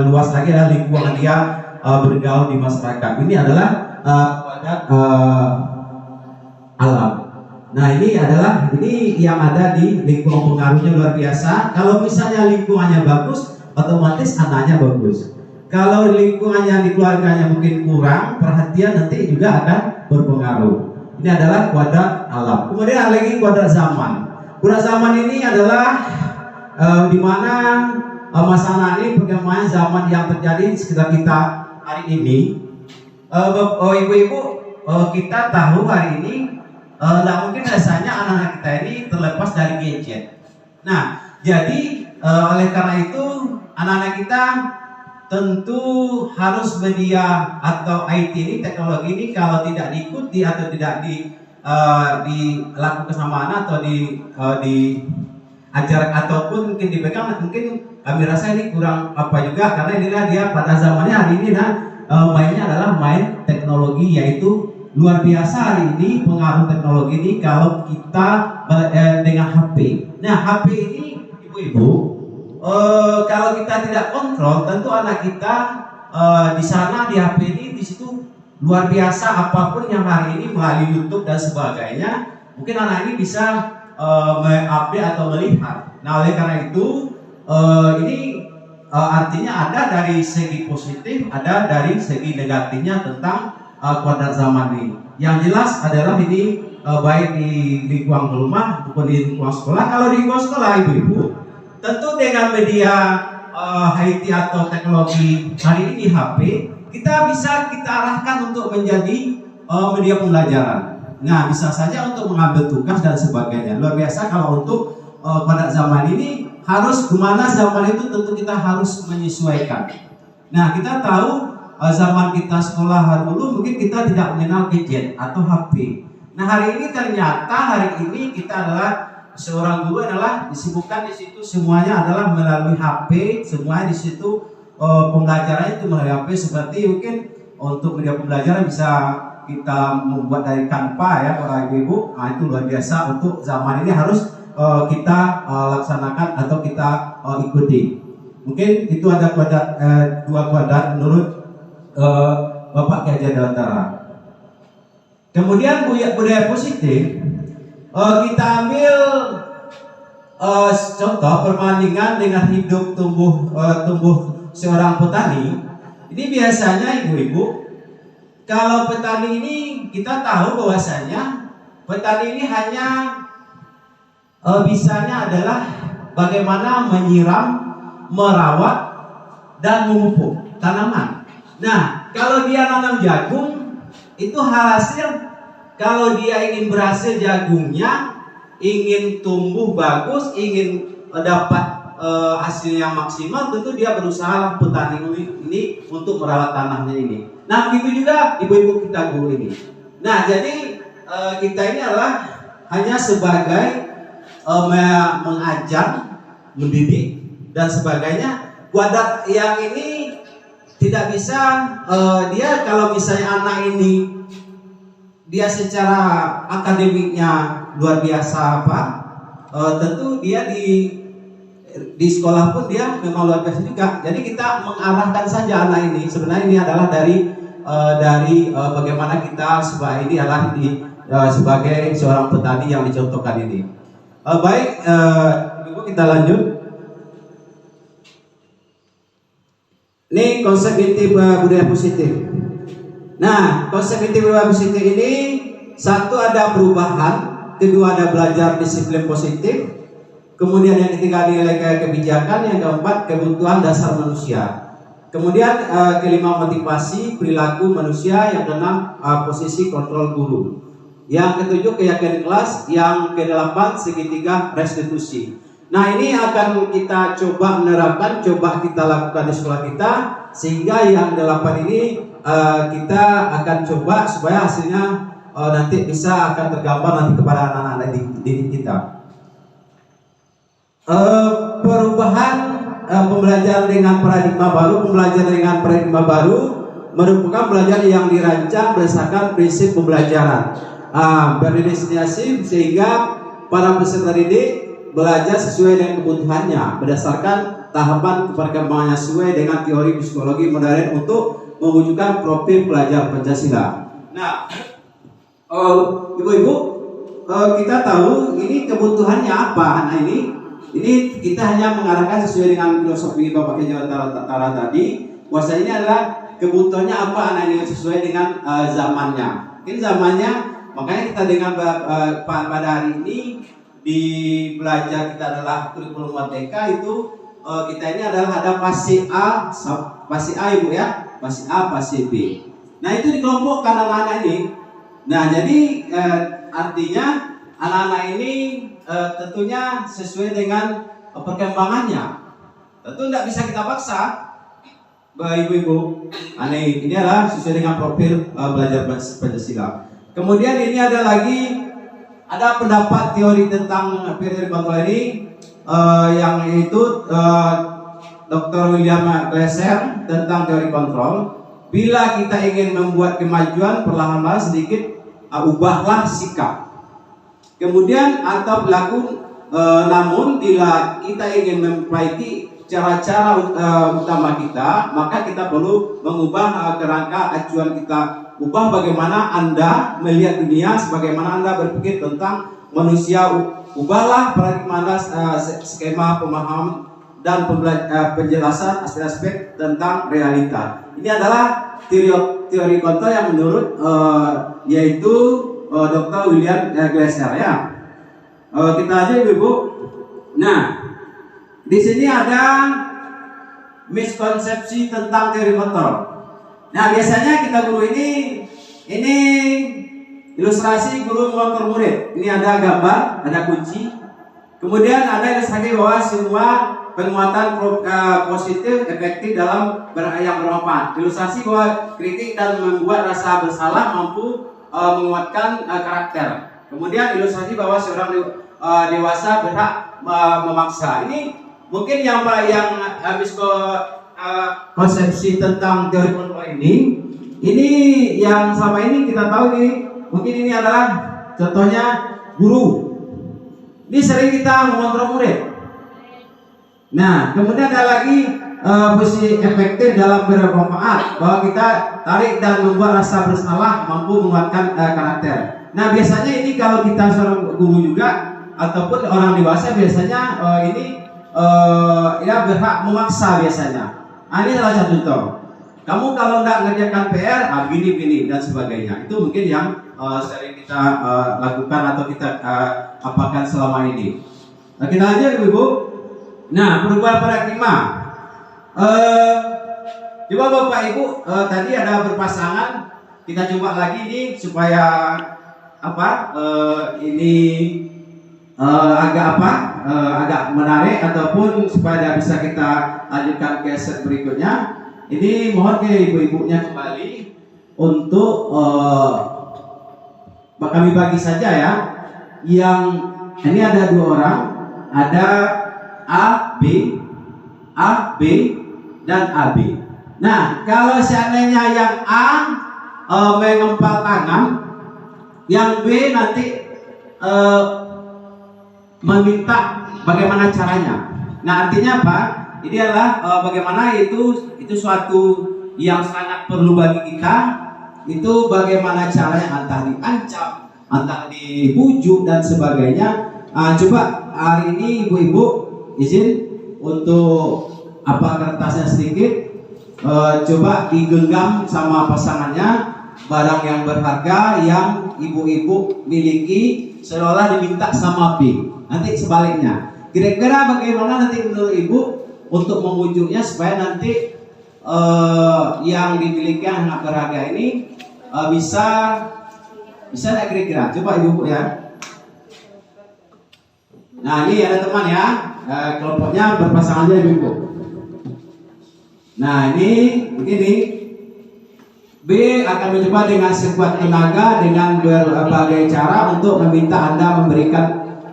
luas lagi adalah lingkungan dia bergaul di masyarakat. Ini adalah kuadrat alam. Nah, ini yang ada di lingkungan, pengaruhnya luar biasa. Kalau misalnya lingkungannya bagus, otomatis anaknya bagus. Kalau lingkungannya di keluarganya mungkin kurang perhatian, nanti juga akan berpengaruh. Ini adalah kuadrat alam. Kemudian ada lagi kuadrat zaman. Kuadrat zaman ini adalah di mana masa anak ini bagaimana zaman yang terjadi di sekitar kita hari ini. Ibu-ibu, kita tahu hari ini tidak mungkin rasanya anak-anak kita ini terlepas dari gadget. Nah, jadi oleh karena itu anak-anak kita tentu harus media atau IT ini, teknologi ini kalau tidak diikuti atau tidak dilakukan sama anak atau diajar ataupun mungkin dipegang, mungkin kami rasa ini kurang juga, karena inilah dia pada zamannya hari ini mainnya adalah main teknologi, yaitu luar biasa hari ini pengaruh teknologi ini kalau kita dengan HP. Nah, HP ini ibu-ibu kalau kita tidak kontrol, tentu anak kita di sana di HP ini di situ luar biasa, apapun yang hari ini melalui YouTube dan sebagainya, mungkin anak ini bisa mengupdate atau melihat. Nah, oleh karena itu ini artinya ada dari segi positif, ada dari segi negatifnya tentang kuadrat zaman ini. Yang jelas adalah ini baik di lingkungan rumah maupun di lingkungan sekolah. Kalau di lingkungan sekolah, ibu-ibu, tentu dengan media IT atau teknologi hari ini HP, kita bisa kita arahkan untuk menjadi media pembelajaran. Nah, bisa saja untuk mengambil tugas dan sebagainya. Luar biasa kalau untuk pada zaman ini harus kemana zaman itu tentu kita harus menyesuaikan. Nah, kita tahu zaman kita sekolah dulu mungkin kita tidak mengenal gadget atau HP. Nah, hari ini ternyata hari ini kita adalah seorang guru adalah disibukkan di situ semuanya adalah melalui HP, semuanya di situ pembelajarannya itu melalui HP, seperti mungkin untuk media pembelajaran bisa kita membuat dari Canva ya para ibu-ibu. Nah, itu luar biasa untuk zaman ini harus kita laksanakan atau kita ikuti. Mungkin itu ada dua kuadrat menurut Bapak Ki Haji Dewantara. Kemudian budaya positif, kita ambil contoh perbandingan dengan hidup tumbuh seorang petani. Ini biasanya ibu-ibu, kalau petani ini kita tahu bahwasanya petani ini hanya bisanya adalah bagaimana menyiram, merawat, dan memupuk tanaman. Nah, kalau dia nanam jagung, itu hasil kalau dia ingin berhasil jagungnya, ingin tumbuh bagus, ingin dapat hasil yang maksimal, tentu dia berusaha petani ini untuk merawat tanahnya ini. Nah, begitu juga ibu-ibu kita guru ini. Nah, jadi kita ini adalah hanya sebagai mengajar, mendidik dan sebagainya. Kuadrat yang ini tidak bisa dia kalau misalnya anak ini dia secara akademiknya luar biasa tentu dia di sekolah pun dia memang luar biasa juga. Jadi kita mengarahkan saja anak ini. Sebenarnya ini adalah dari bagaimana kita sebagai ini adalah sebagai seorang petani yang dicontohkan ini. Baik, Ibu kita lanjut. Ini konsep inti budaya positif. Nah, konsep inti budaya positif ini satu ada perubahan, kedua ada belajar disiplin positif. Kemudian yang ketiga nilai kebijakan, yang keempat kebutuhan dasar manusia. Kemudian kelima motivasi perilaku manusia, yang keenam posisi kontrol guru. Yang ketujuh keyakinan kelas, yang kedelapan segitiga restitusi. Nah, ini akan kita coba menerapkan, coba kita lakukan di sekolah kita, sehingga yang 8 ini kita akan coba supaya hasilnya nanti bisa akan tergambar nanti kepada anak-anak didik kita. Perubahan pembelajaran dengan paradigma baru, merupakan belajar yang dirancang berdasarkan prinsip pembelajaran berdestinasi, sehingga para peserta didik belajar sesuai dengan kebutuhannya berdasarkan tahapan perkembangannya sesuai dengan teori psikologi modern untuk mewujudkan profil pelajar Pancasila. Nah, ibu-ibu, kita tahu ini kebutuhannya apa. Nah, ini kita hanya mengarahkan sesuai dengan filosofi Bapak Ki Haji Dewantara tadi. Bahwa ini adalah kebutuhannya apa anak ini sesuai dengan zamannya. Mungkin zamannya, makanya kita dengan pada hari ini di belajar kita adalah kurikulum merdeka itu kita ini adalah ada fase A ibu ya, fase A, fase B. Nah, itu dikelompokkan anak-anak ini. Nah, jadi artinya anak-anak ini tentunya sesuai dengan perkembangannya. Tentu tidak bisa kita paksa, ibu-ibu. Ini adalah sesuai dengan profil belajar Pancasila. Kemudian ini ada pendapat teori tentang teori kontrol ini yang itu Dr. William Glasser tentang teori kontrol. Bila kita ingin membuat kemajuan, perlahan-lahan sedikit ubahlah sikap. Kemudian atau perilaku, namun bila kita ingin memperbaiki cara-cara utama kita, maka kita perlu mengubah kerangka acuan kita. Ubah bagaimana Anda melihat dunia, sebagaimana Anda berpikir tentang manusia. Ubahlah paradigma Anda, skema pemahaman dan penjelasan aspek-aspek tentang realita. Ini adalah teori kontrol yang menurut yaitu Dr. William Glasser ya. Kita aja ibu. Nah, di sini ada miskonsepsi tentang teori kontrol. Nah, biasanya kita guru ini ilustrasi guru mengontrol murid. Ini ada gambar, ada kunci. Kemudian ada ilustrasi bahwa semua penguatan positif efektif dalam yang bermanfaat. Ilustrasi bahwa kritik dan membuat rasa bersalah mampu menguatkan karakter. Kemudian ilustrasi bahwa seorang dewasa berhak memaksa. Ini mungkin yang habis konsepsi tentang teori kontrol ini Ini yang selama ini kita tahu nih, mungkin ini adalah contohnya guru. Ini sering kita mengontrol murid. Nah, kemudian ada lagi fungsi efektif dalam bermanfaat, bahwa kita tarik dan membuat rasa bersalah, mampu menguatkan karakter. Nah, biasanya ini kalau kita seorang guru juga ataupun orang dewasa biasanya ini ya berhak memaksa biasanya. Nah, ini salah satu contoh. Kamu kalau nggak ngerjakan PR, gini dan sebagainya. Itu mungkin yang sering kita lakukan atau kita apakan selama ini. Nah, kita lanjut Ibu. Nah, perubahan paradigma. Coba Bapak Ibu, tadi ada berpasangan. Kita coba lagi nih supaya ini agak menarik ataupun supaya bisa kita lanjutkan ke set berikutnya. Ini mohon ke ibu-ibunya kembali untuk kami bagi saja ya. Yang ini ada 2 orang, ada A, B dan AB. Nah, kalau seandainya yang A mengempal tangan, yang B nanti meminta bagaimana caranya. Nah, artinya apa? Ini adalah bagaimana itu suatu yang sangat perlu bagi kita. Itu bagaimana caranya, entah diancam, entah dibujuk dan sebagainya. Coba hari ini ibu-ibu izin untuk kertasnya sedikit. Coba digenggam sama pasangannya barang yang berharga yang ibu-ibu miliki, seolah diminta sama B. Nanti sebaliknya. Kira-kira bagaimana nanti menurut ibu untuk membujuknya supaya nanti yang dimiliki yang sangat berharga ini bisa nggak kira-kira? Coba ibu ya. Nah, ini ada teman ya, kelompoknya berpasangan aja ibu. Nah, ini begini. B akan mencoba dengan sekuat tenaga dengan berbagai cara untuk meminta Anda memberikan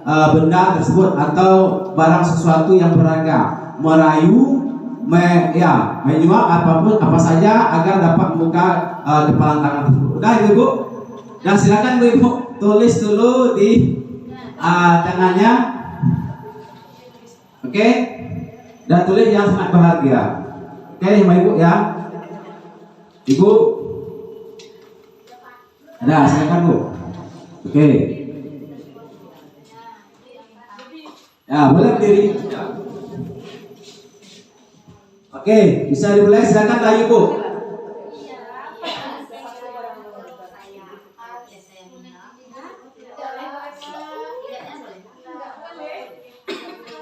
benda tersebut atau barang sesuatu yang berharga, merayu, menyuap apa saja agar dapat membuka kepalan tangan tersebut. Udah ibu. Dan silakan ibu tulis dulu di tangannya, oke? Dan tulis yang sangat berharga, oke, sama ibu ya. Ibu, ada silakan bu, oke. Ya, boleh berdiri. Oke, bisa dimulai. Silakan lagi bu.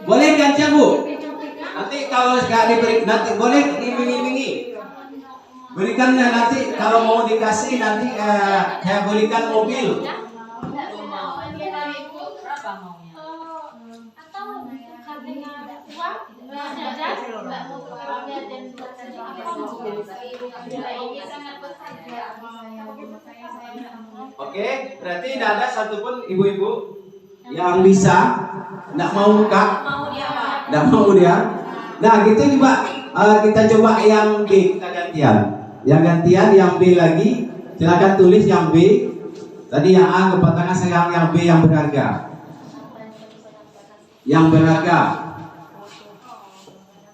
Boleh gantian bu. Nanti kalau nggak diberi, nanti boleh dimingi-mingi. Berikan nanti kalau mau dikasih nanti saya berikan mobil. Oke, berarti tidak ada satupun ibu-ibu yang bisa tidak mau buka, tidak mau dia. Nah, gitu juga kita coba yang B, kita gantian. Yang gantian yang B lagi, silakan tulis yang B. Tadi yang A kepatangan sayang, yang B yang berharga. Yang berharga.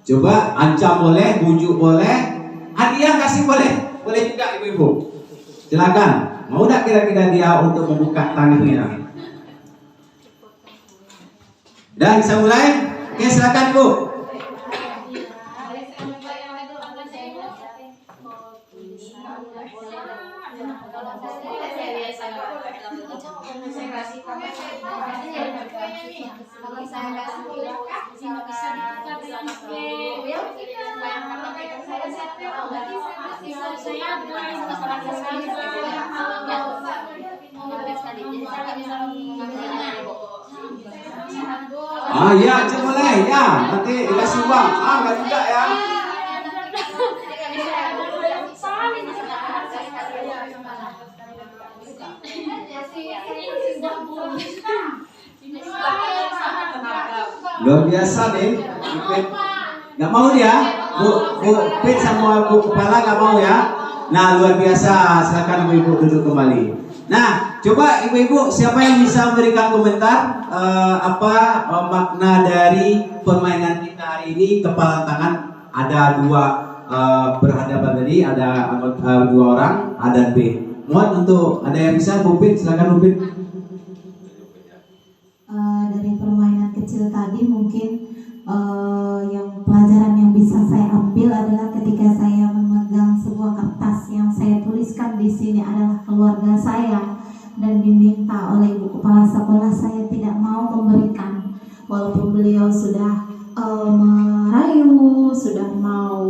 Coba ancam boleh, bujuk boleh, hadiah kasih boleh, boleh juga ibu-ibu. Silakan. Mau tidak kira-kira dia untuk membuka tangannya? Dan bisa mulai? Oke, silakan bu. Iya, mulai ya. Nanti dikasih uang. Enggak juga ya. Luar biasa nih. Nggak mau dia. Bu Pit sama Bu Kepala nggak mau ya. Nah, luar biasa. Silakan ibu-ibu duduk kembali. Nah, coba ibu-ibu siapa yang bisa memberikan komentar makna dari permainan kita hari ini? Kepala tangan ada dua berhadapan tadi, ada dua orang A dan B. Mohon untuk ada yang bisa, Bupin, silakan Bupin. Dari permainan kecil tadi mungkin yang pelajaran yang bisa saya ambil adalah ketika saya memegang sebuah kertas yang saya tuliskan di sini adalah keluarga saya dan diminta oleh ibu kepala sekolah, saya tidak mau memberikan walaupun beliau sudah merayu, sudah mau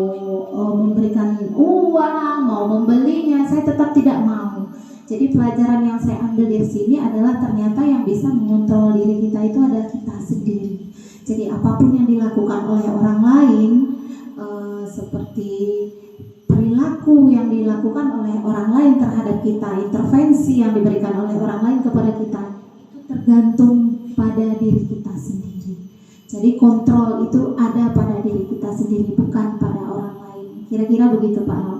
memberikan uang, mau membelinya, saya tetap tidak mau. Jadi pelajaran yang saya ambil dari sini adalah ternyata yang bisa mengontrol diri kita itu adalah kita sendiri. Jadi apapun yang dilakukan oleh orang lain, seperti perilaku yang dilakukan oleh orang lain terhadap kita, intervensi yang diberikan oleh orang lain kepada kita, itu tergantung pada diri kita sendiri. Jadi kontrol itu ada pada diri kita sendiri, bukan pada orang lain. Kira-kira begitu Pak Al.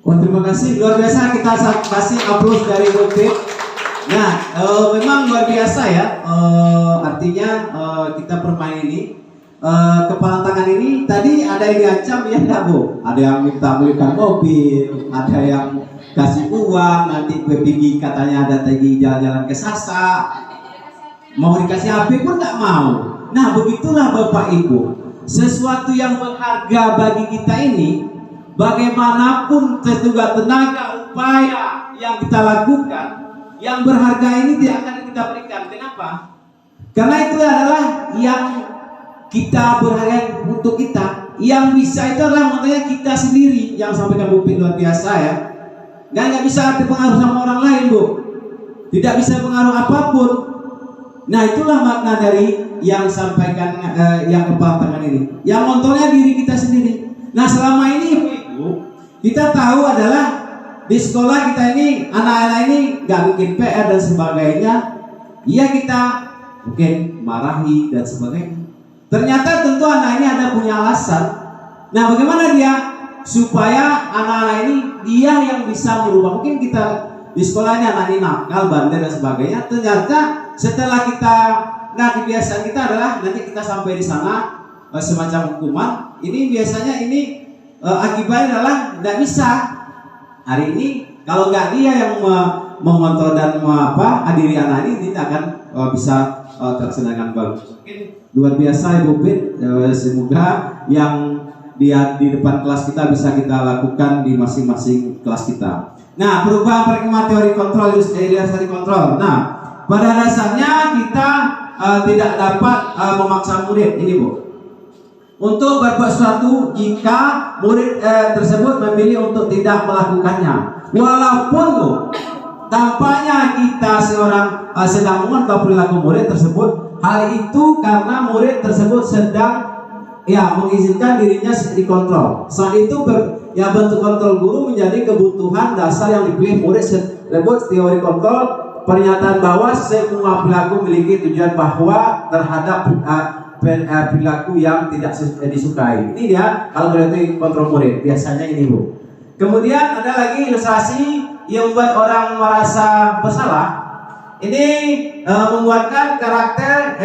Oh, terima kasih, luar biasa. Kita kasih aplaus dari Bupin. Nah, memang luar biasa ya. Artinya kita permain ini, kepala tangan ini tadi ada yang diancam ya enggak Bu? Ada yang minta belikan mobil, ada yang kasih uang, nanti pergi katanya ada tadi jalan-jalan ke Sasa, mau dikasih HP pun nggak mau. Nah, begitulah Bapak Ibu, sesuatu yang berharga bagi kita ini, bagaimanapun tenaga upaya yang kita lakukan, yang berharga ini tidak akan kita berikan. Kenapa? Karena itu adalah yang kita berharga untuk kita. Yang bisa itu adalah makanya kita sendiri. Yang sampaikan Bupin luar biasa ya. Nggak bisa terpengaruh sama orang lain Bu. Tidak bisa pengaruh apapun. Nah, itulah makna dari yang sampaikan yang kepala tangan ini. Yang kontrolnya diri kita sendiri. Nah, selama ini Ibu-ibu, kita tahu adalah di sekolah kita ini, anak-anak ini nggak bikin PR dan sebagainya. Iya, kita mungkin marahi dan sebagainya. Ternyata tentu anak ini ada punya alasan. Nah, bagaimana dia supaya anak-anak ini dia yang bisa merubah? Mungkin kita di sekolah ini anak ini nakal, bandel dan sebagainya. Ternyata setelah kita, nah kebiasaan kita adalah nanti kita sampai di sana semacam hukuman. Ini biasanya ini akibatnya adalah tidak bisa. Hari ini kalau nggak dia yang mengontrol dan hadiri anak ini tidak akan bisa terlaksanakan bagus. Luar biasa Ibu Pin, semoga yang di depan kelas kita bisa kita lakukan di masing-masing kelas kita. Nah, perubahan paradigma teori kontrol, ilustrasi kontrol. Nah, pada dasarnya kita tidak dapat memaksa murid ini Bu untuk berbuat sesuatu jika murid tersebut memilih untuk tidak melakukannya. Walaupun Bu, tampaknya kita sedang mengontrol perilaku murid tersebut, hal itu karena murid tersebut sedang mengizinkan dirinya dikontrol. Saat itu bentuk kontrol guru menjadi kebutuhan dasar yang dipilih murid tersebut. Teori kontrol pernyataan bahwa semua perilaku memiliki tujuan bahwa terhadap perilaku yang tidak disukai. Ini dia kalau berarti kontrol murid biasanya ini Bu. Kemudian ada lagi ilustrasi yang membuat orang merasa bersalah. Ini menguatkan karakter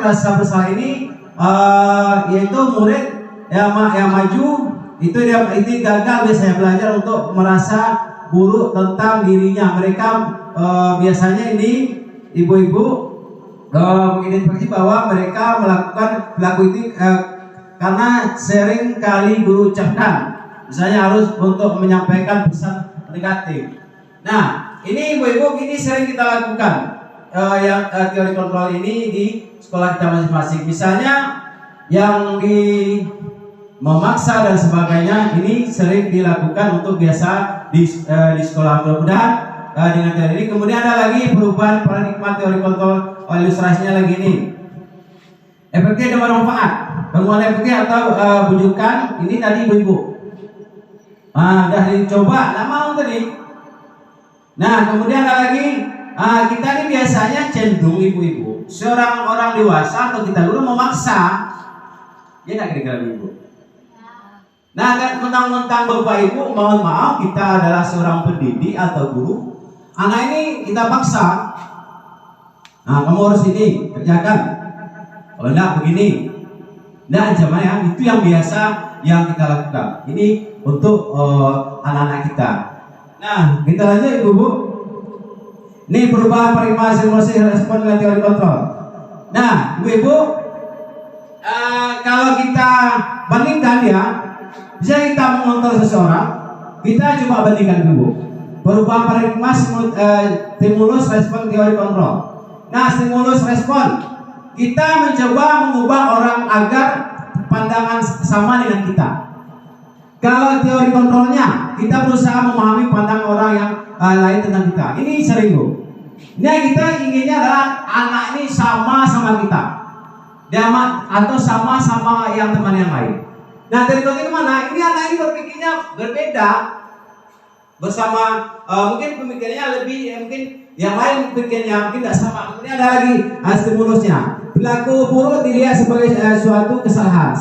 rasa bersalah ini, yaitu murid yang maju itu gagal biasanya belajar untuk merasa buruk tentang dirinya. Mereka biasanya ini ibu-ibu mengidentifikasi bahwa mereka melakukan perilaku itu karena sering kali guru ucapkan, misalnya harus untuk menyampaikan pesan negatif. Nah, ini ibu-ibu ini sering kita lakukan yang teori kontrol ini di sekolah kita masing-masing. Misalnya yang memaksa dan sebagainya ini sering dilakukan untuk biasa di sekolah. Mudah-mudahan dengan teori ini. Kemudian ada lagi perubahan paradigma teori kontrol, ilustrasinya lagi ini. Efektif dan manfaat. Penguatan efektif atau bujukan ini tadi ibu-ibu. Udah dicoba, nggak mau tadi. Nah, kemudian ada lagi, kita ini biasanya cenderung ibu-ibu, seorang orang dewasa atau kita guru memaksa, ya nggak kira-kira ibu? Nah, kan mentang-mentang Bapak Ibu, mohon maaf, kita adalah seorang pendidik atau guru. Anak ini kita paksa. Nah, kamu harus ini kerjakan. Kalau enggak begini. Nah, jamaah itu yang biasa yang kita lakukan. Ini untuk anak-anak kita. Nah, kita lanjut Ibu-ibu. Ini perubahan paradigma simulasi respon dengan teori kontrol. Nah, Ibu-ibu, kalau kita bandingkan ya, bisa kita mengontrol seseorang, kita coba bandingkan dulu. Perubahan paradigma stimulus respon teori kontrol. Nah, stimulus respon, kita mencoba mengubah orang agar pandangan sama dengan kita. Kalau teori kontrolnya, kita berusaha memahami pandangan orang yang lain tentang kita. Ini sering Bu. Nah, kita inginnya adalah anak ini sama kita, atau sama yang teman yang lain. Nah, dari konten mana? Ini anak ini berpikirnya berbeda bersama, mungkin pemikirannya lebih, mungkin yang lain pikirnya mungkin tidak sama. Kemudian ada lagi stimulusnya. Perilaku buruk dilihat sebagai suatu kesalahan.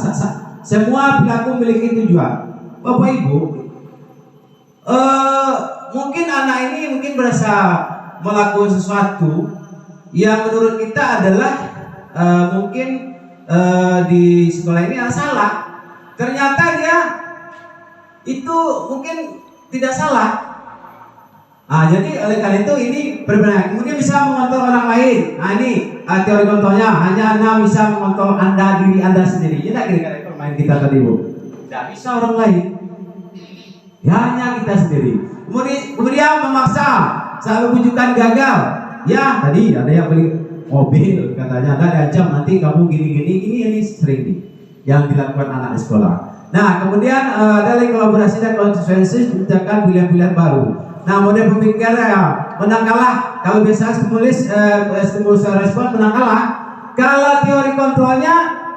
Semua perilaku memiliki tujuan. Bapak Ibu, mungkin anak ini mungkin berasa melakukan sesuatu yang menurut kita adalah mungkin di sekolah ini salah. Ternyata dia itu mungkin tidak salah. Nah, jadi oleh karena itu ini berbeda. Mungkin bisa mengontrol orang lain. Nah, ini teori kontrolnya. Hanya Anda bisa mengontrol diri Anda sendiri. Tidak kira-kira permain kita tadi Bu. Tidak bisa orang lain. Ya, hanya kita sendiri. Kemudian memaksa selalu bujukan gagal. Ya, tadi ada yang beli mobil katanya, ada diancam nanti kamu gini-gini. Ini sering nih yang dilakukan anak di sekolah. Nah, kemudian dari kolaborasi dan konsekuensi menciptakan pilihan-pilihan baru. Nah, model pemikirannya menang kalah. Kalau biasa stimulus respon menang kalah. Kalau teori kontrolnya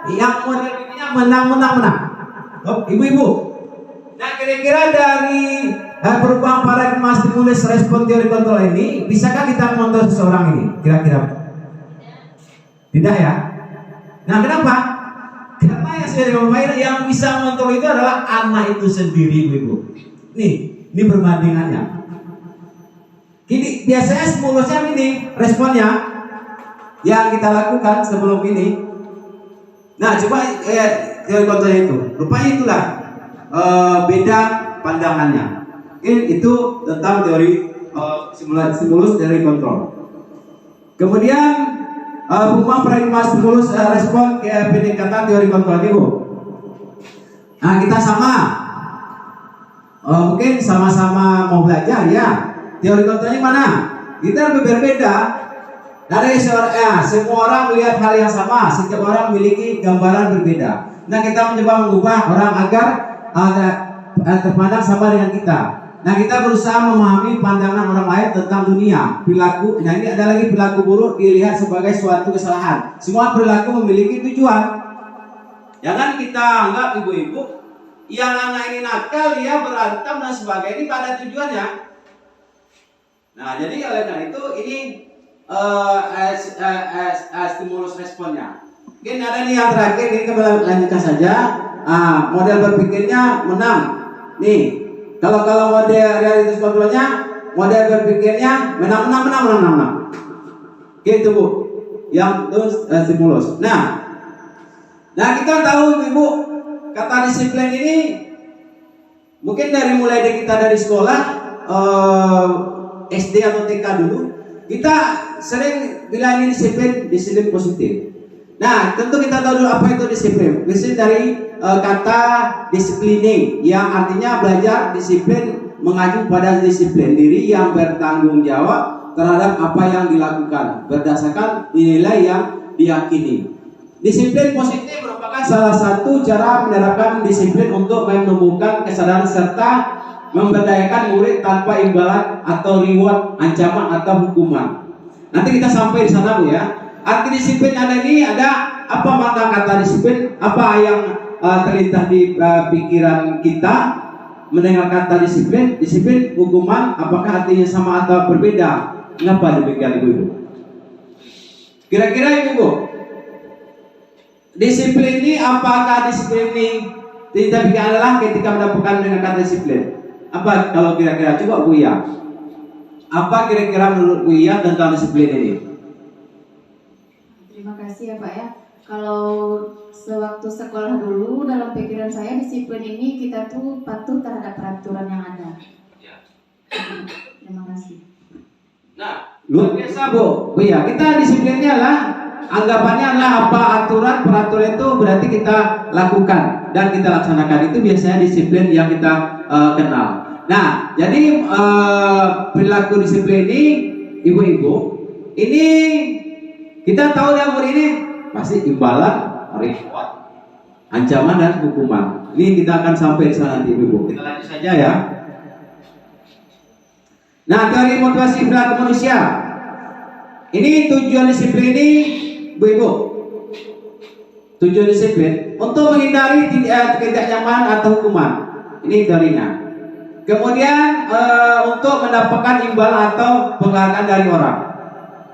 yang model pikirnya menang. Oh, Ibu-ibu. Nah, kira-kira dari perubahan paradigma stimulus respon teori kontrol ini, bisakah kita mengontrol seseorang ini? Kira-kira tidak ya? Nah, kenapa? Karena yang sudah dimainkan yang bisa mengontrol itu adalah anak itu sendiri, Ibu. Ini perbandingannya. Jadi biasanya stimulusnya ini, responnya yang kita lakukan sebelum ini. Nah, coba teori kontrolnya itu. Rupanya itulah beda pandangannya. Itu tentang teori stimulus teori kontrol. Kemudian perubahan paradigma stimulus respon ke pendekatan teori kontrol itu. Nah, kita sama, mungkin sama-sama mau belajar ya. Teori kontrolnya mana? Kita berbeda. Dari semua orang melihat hal yang sama, setiap orang memiliki gambaran berbeda. Nah, kita mencoba mengubah orang agar terpandang sama dengan kita. Nah, kita berusaha memahami pandangan orang lain tentang dunia, perilaku. Nah, ini ada lagi perilaku buruk dilihat sebagai suatu kesalahan. Semua perilaku memiliki tujuan. Jangan kita anggap ibu-ibu yang anak ini nakal, dia berantem dan sebagainya, ini pada tujuannya. Nah, jadi oleh karena itu ini stimulus responnya. Mungkin ada nih yang terakhir, ini kita lanjutkan saja. Model berpikirnya menang. Nih, kalau model realitas kontrolnya, model berpikirnya menang. Gitu Bu, yang itu stimulus. Nah kita tahu Ibu, kata disiplin ini mungkin mulai kita dari sekolah SD atau TK dulu, kita sering bilang ini disiplin positif. Nah, tentu kita tahu dulu apa itu disiplin. Disiplin dari kata disciplining, yang artinya belajar disiplin, mengacu pada disiplin diri yang bertanggung jawab terhadap apa yang dilakukan berdasarkan nilai yang diyakini. Disiplin positif merupakan salah satu cara menerapkan disiplin untuk menumbuhkan kesadaran serta memberdayakan murid tanpa imbalan atau reward, ancaman atau hukuman. Nanti kita sampai di sana Bu ya. Arti disiplin ada ini, ada apa makna kata disiplin, apa yang terlintas di pikiran kita mendengar kata disiplin, hukuman, apakah artinya sama atau berbeda? Kenapa demikian Ibu? Kira-kira Ibu, disiplin ini apakah disiplin ini Tidak adalah ketika mendapatkan dengan kata disiplin. Apa kalau kira-kira coba Buya? Apa kira-kira menurut Buya tentang disiplin ini? Terima kasih ya Pak ya. Kalau sewaktu sekolah dulu dalam pikiran saya disiplin ini kita tuh patuh terhadap peraturan yang ada. Terima kasih. Nah, luar biasa Bu ya, kita disiplinnya lah anggapannya adalah apa aturan peraturan itu berarti kita lakukan dan kita laksanakan, itu biasanya disiplin yang kita kenal. Nah, jadi perilaku disiplin ini ibu-ibu ini kita tahu dapur ini pasti imbalan, reward, ancaman dan hukuman. Ini kita akan sampai di sana nanti ibu-ibu. Kita lanjut saja ya. Nah, teori motivasi perilaku manusia. Ini tujuan disiplin ini, Bu-ibu. Tujuan disiplin untuk menghindari tidak nyaman atau hukuman. Ini teorinya. Kemudian untuk mendapatkan imbalan atau penghargaan dari orang.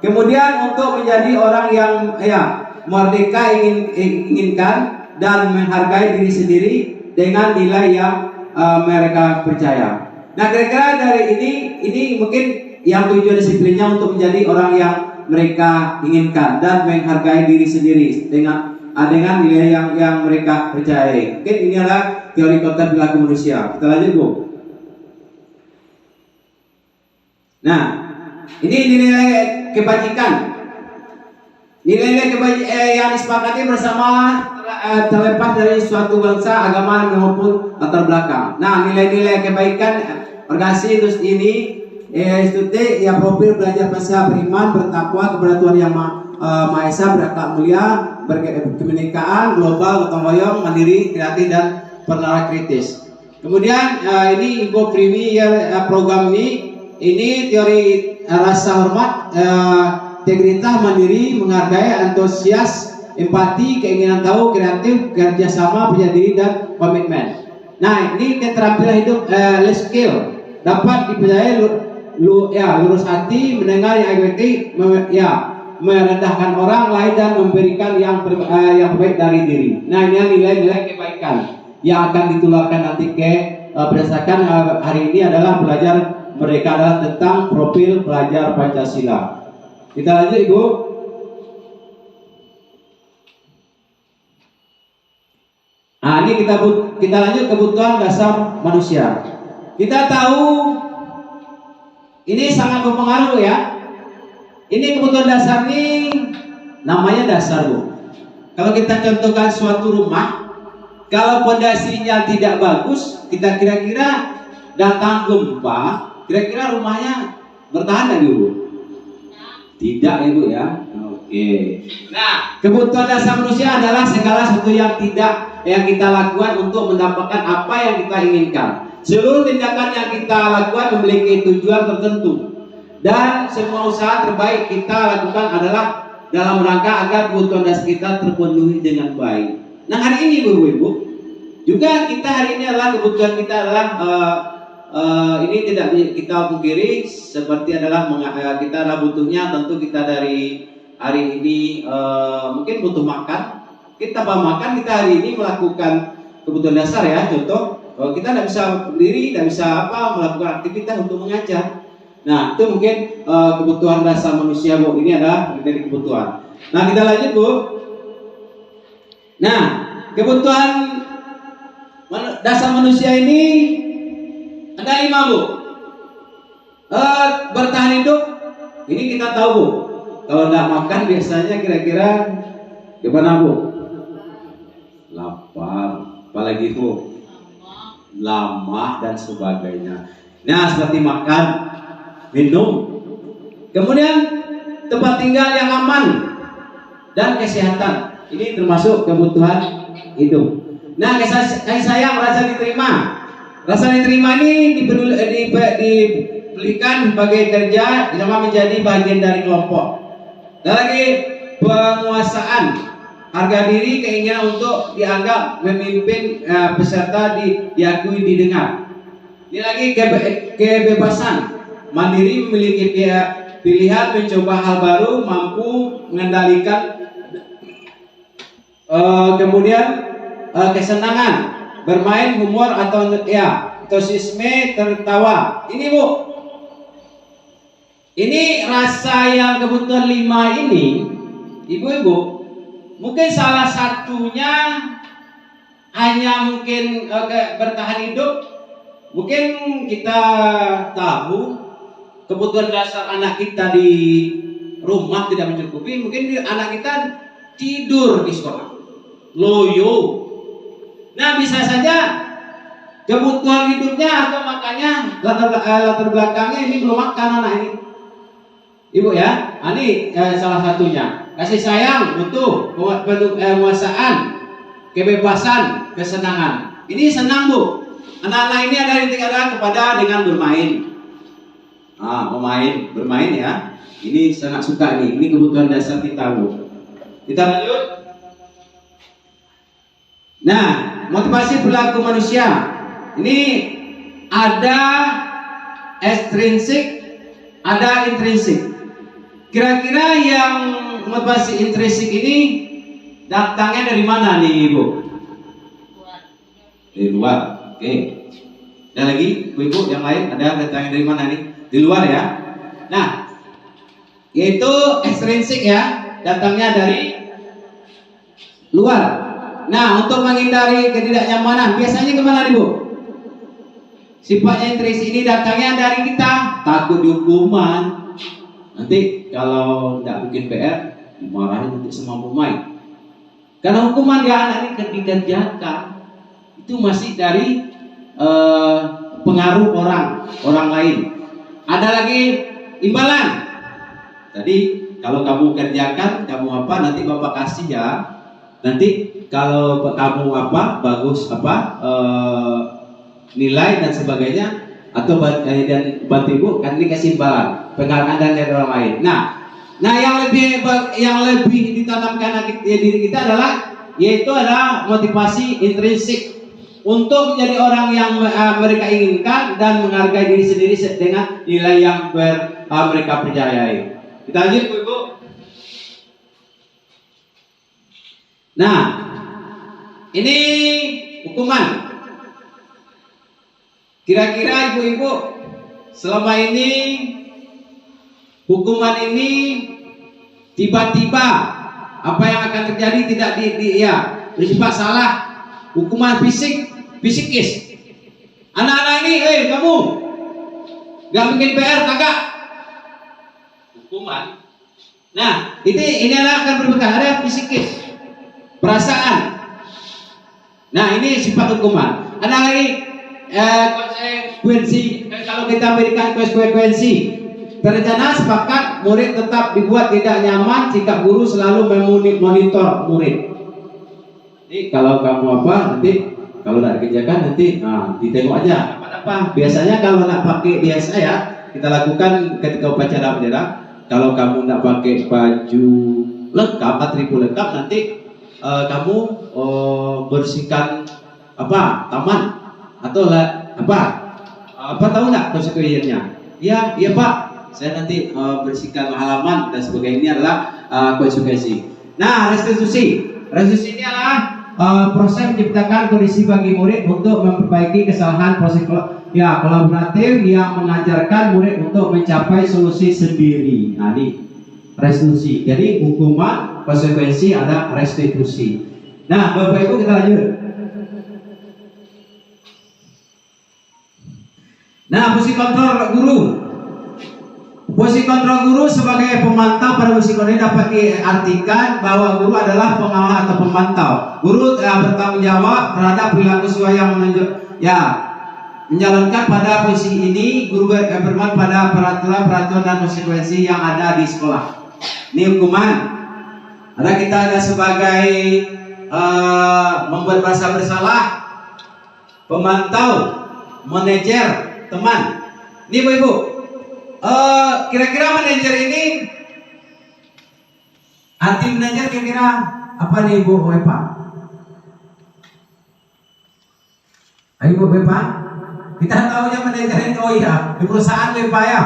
Kemudian untuk menjadi orang yang merdeka inginkan dan menghargai diri sendiri dengan nilai yang mereka percaya. Nah, kira-kira dari ini mungkin yang tujuan disiplinnya untuk menjadi orang yang mereka inginkan dan menghargai diri sendiri dengan nilai yang mereka percayai. Mungkin ini adalah teori konsep perilaku manusia. Kita lanjut, Bu. Nah, ini nilai kebajikan. Nilai-nilai kebajikan yang disepakati bersama terlepas dari suatu bangsa, agama maupun latar belakang. Nah, nilai-nilai kebaikan organisasi ini institut ya profil belajar bahasa beriman, bertakwa kepada Tuhan yang Maha Esa, berakhlak mulia, berkebinekaan, global, gotong royong, mandiri, kreatif dan penerapan kritis. Kemudian ini Ibu Primi program ini teori rasa hormat, integritas, mandiri, menghargai, antusias, empati, keinginan tahu, kreatif, kerjasama, percaya diri dan komitmen. Nah, ini keterampilan hidup life skill dapat dipercayai lurus hati, mendengar yang efektif, merendahkan orang lain dan memberikan yang terbaik dari diri. Nah, ini nilai-nilai kebaikan yang akan ditularkan nanti berdasarkan hari ini adalah belajar mereka adalah tentang profil pelajar Pancasila. Kita lanjut, Ibu. Nah, ini kita lanjut kebutuhan dasar manusia. Kita tahu ini sangat berpengaruh ya. Ini kebutuhan dasar ini namanya dasar, Bu. Kalau kita contohkan suatu rumah, kalau pondasinya tidak bagus, kita kira-kira datang gempa, kira-kira rumahnya bertahan nggak, Bu? Tidak, Ibu ya. Oke. Nah, kebutuhan dasar manusia adalah segala sesuatu yang kita lakukan untuk mendapatkan apa yang kita inginkan. Seluruh tindakan yang kita lakukan memiliki tujuan tertentu, dan semua usaha terbaik kita lakukan adalah dalam rangka agar kebutuhan dasar kita terpenuhi dengan baik. Nah, hari ini Ibu-ibu, juga kita hari ini adalah kebutuhan kita adalah ini tidak kita pungkiri seperti adalah kita adalah butuhnya tentu kita dari hari ini mungkin butuh makan. Kita makan, kita hari ini melakukan kebutuhan dasar ya, contoh kita tidak bisa berdiri, tidak bisa melakukan aktivitas untuk mengajar. Nah, itu mungkin kebutuhan dasar manusia, Bu. Ini adalah dari kebutuhan. Nah, kita lanjut, Bu. Nah, kebutuhan dasar manusia ini ada 5, Bu. Bertahan hidup, ini kita tahu, Bu. Kalau tidak makan biasanya kira-kira gimana, Bu? Lapar, apalagi, Bu? Lama dan sebagainya. Nah, seperti makan, minum, kemudian tempat tinggal yang aman dan kesehatan. Ini termasuk kebutuhan hidup. Nah, kasih sayang, rasa diterima. Rasa diterima ini diberikan sebagai kerja sama menjadi bagian dari kelompok. Dan lagi penguasaan, harga diri, keinginan untuk dianggap memimpin peserta diakui, didengar. Ini lagi kebebasan, mandiri, memiliki pilihan, mencoba hal baru, mampu mengendalikan, kemudian kesenangan, bermain humor atau tosisme tertawa. Ini Bu, ini rasa yang kebutuhan 5 ini, ibu-ibu, mungkin salah satunya hanya mungkin bertahan hidup. Mungkin kita tahu kebutuhan dasar anak kita di rumah tidak mencukupi, mungkin anak kita tidur di sekolah, loyo. Nah, bisa saja kebutuhan hidupnya atau makannya latar belakangnya ini belum makan anak ini, ibu ya. Ini salah satunya. Kasih sayang butuh, penguasaan, kebebasan, kesenangan. Ini senang Bu. Anak-anak ini ada yang tinggal kepada dengan bermain. Bermain ya. Ini sangat suka nih. Ini kebutuhan dasar kita Bu. Kita lanjut. Nah, motivasi perilaku manusia. Ini ada ekstrinsik, ada intrinsik. Kira-kira yang motivasi intrinsik ini datangnya dari mana nih Ibu? Dari luar. Oke. Ada lagi ibu yang lain, ada datangnya dari mana nih? Di luar ya. Nah, yaitu ekstrinsik ya, datangnya dari luar. Nah, untuk menghindari ketidaknyamanan, biasanya kemana nih Bu? Sifatnya intrinsik ini datangnya dari kita, takut dihukuman. Nanti kalau tidak bikin PR, dimarahin nanti semua pemain. Karena hukuman dia anak ini dikerjakan, itu masih dari pengaruh orang lain. Ada lagi imbalan. Tadi kalau kamu kerjakan, kamu apa, nanti Bapak kasih ya. Nanti kalau kamu apa, bagus apa, nilai dan sebagainya, atau dan bantu Ibu kan dikasih imbalan, penghargaan dari orang lain. Nah yang lebih ditanamkan diri kita adalah motivasi intrinsik untuk menjadi orang yang mereka inginkan dan menghargai diri sendiri dengan nilai yang mereka percayai. Kita lanjut Bu. Nah, ini hukuman. Kira-kira ibu-ibu selama ini hukuman ini tiba-tiba apa yang akan terjadi tidak bersifat salah. Hukuman fisikis. Anak-anak ini, kamu nggak bikin PR kagak? Hukuman. Nah, ini akan berbeda. Ada fisikis, perasaan. Nah, ini sifat hukuman. Ada lagi konsekuensi. Kalau kita berikan konsekuensi, terencana sepakat murid tetap dibuat tidak nyaman jika guru selalu memonitor murid. Jadi kalau kamu apa nanti kalau tidak dikerjakan nanti ditengok aja apa. Biasanya kalau nak pakai biasa ya kita lakukan ketika upacara bendera. Kalau kamu nak pakai baju lengkap, atribut lengkap, nanti kamu bersihkan taman atau apa tahu nggak konsekuensinya? Iya Pak, saya nanti bersihkan halaman dan sebagainya. Ini adalah konsekuensi. Nah, restitusi ini adalah proses menciptakan kondisi bagi murid untuk memperbaiki kesalahan, proses kolaboratif yang mengajarkan murid untuk mencapai solusi sendiri. Nah, ini restitusi. Jadi hukuman, konsekuensi, ada restitusi. Nah, Bapak Ibu kita lanjut. Nah, fungsi kontrol guru. Fungsi kontrol guru sebagai pemantau pada fungsi kontrol dapat diartikan bahwa guru adalah pengawas atau pemantau. Guru bertanggung jawab terhadap perilaku siswa yang menjalankan pada fungsi ini. Guru berperan pada peraturan dan konsekuensi yang ada di sekolah. Ini hukuman. Kita ada sebagai membuat merasa bersalah, pemantau, manajer, teman. Ini Bu, kira-kira manajer ini, arti manajer kira-kira apa nih Bu Epa? Ayo Bu Epa, kita tahunya manajer itu di perusahaan Epa ya.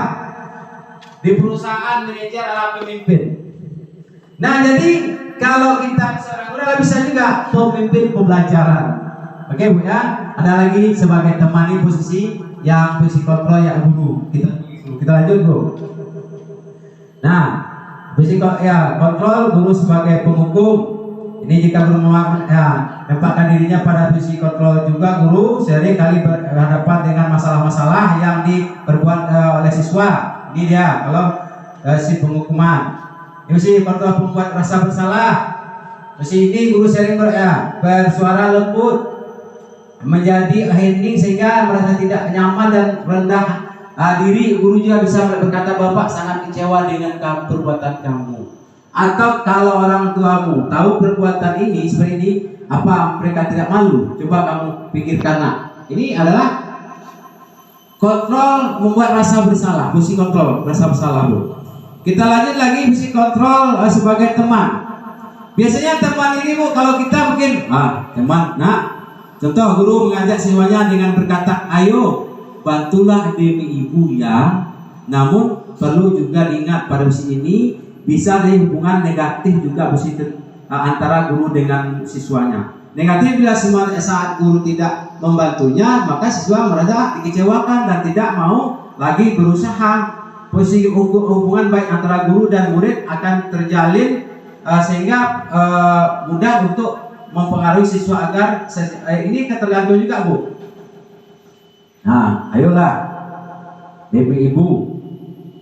Di perusahaan manajer adalah pemimpin. Nah, jadi kalau kita seorang guru bisa juga pemimpin pembelajaran. Oke Bu ya. Ada lagi sebagai teman ini posisi yang posisi kontrol ya guru. Kita lanjut Bu. Nah, posisi kontrol guru sebagai penghukum. Ini jika guru menempatkan dirinya pada posisi kontrol juga, guru sering kali berhadapan dengan masalah-masalah yang diperbuat oleh siswa. Ini dia kalau si penghukuman. Ini posisi kontrol pembuat rasa bersalah. Posisi ini guru sering bersuara lembut, menjadi hening sehingga merasa tidak nyaman dan rendah diri. Guru juga bisa berkata, Bapak sangat kecewa dengan perbuatan kamu. Atau kalau orang tuamu tahu perbuatan ini seperti ini, apa mereka tidak malu? Coba kamu pikirkan. Nah, ini adalah kontrol membuat rasa bersalah. Fungsi kontrol rasa bersalah Bu. Kita lanjut lagi fungsi kontrol sebagai teman. Biasanya teman ini Bu, kalau kita mungkin teman, contoh guru mengajak siswanya dengan berkata, ayo bantulah demi ibu ya. Namun perlu juga diingat pada usia ini bisa ada hubungan negatif juga antara guru dengan siswanya. Negatif bila saat guru tidak membantunya, maka siswa merasa dikecewakan dan tidak mau lagi berusaha. Posisi hubungan baik antara guru dan murid akan terjalin sehingga mudah untuk mempengaruhi siswa agar ini ketergantungan juga Bu. Nah, ayolah demi ibu.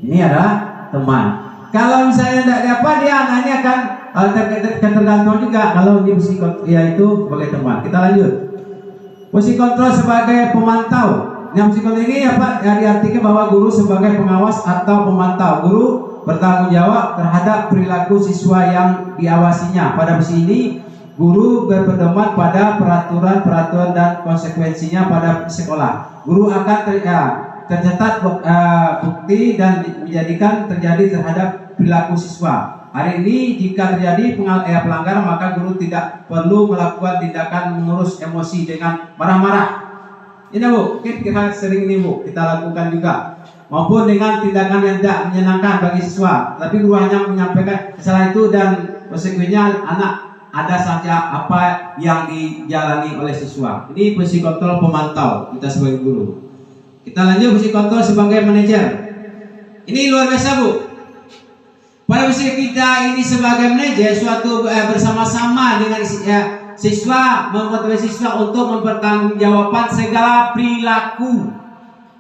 Ini adalah teman. Kalau misalnya tidak dapat, dia anaknya akan tergantung juga. Kalau ini posisi yaitu sebagai teman. Kita lanjut. Posisi kontrol sebagai pemantau. Nah, posisi kontrol ini diartikan bahwa guru sebagai pengawas atau pemantau. Guru bertanggung jawab terhadap perilaku siswa yang diawasinya. Pada posisi ini, guru berpedoman pada peraturan dan konsekuensinya pada sekolah. Guru akan tercatat bukti dan menjadikan terjadi terhadap perilaku siswa. Hari ini jika terjadi pelanggaran, maka guru tidak perlu melakukan tindakan mengurus emosi dengan marah-marah. Ini Bu, kita sering ini Bu, kita lakukan juga. Maupun dengan tindakan yang tidak menyenangkan bagi siswa. Tapi guru hanya menyampaikan kesalahan itu dan konsekuensinya anak ada saja apa yang dijalani oleh siswa. Ini posisi kontrol pemantau kita sebagai guru. Kita lanjut posisi kontrol sebagai manajer. Ini luar biasa Bu. Pada posisi kita ini sebagai manajer, suatu bersama-sama dengan siswa, memotivasi siswa untuk mempertanggungjawabkan segala perilaku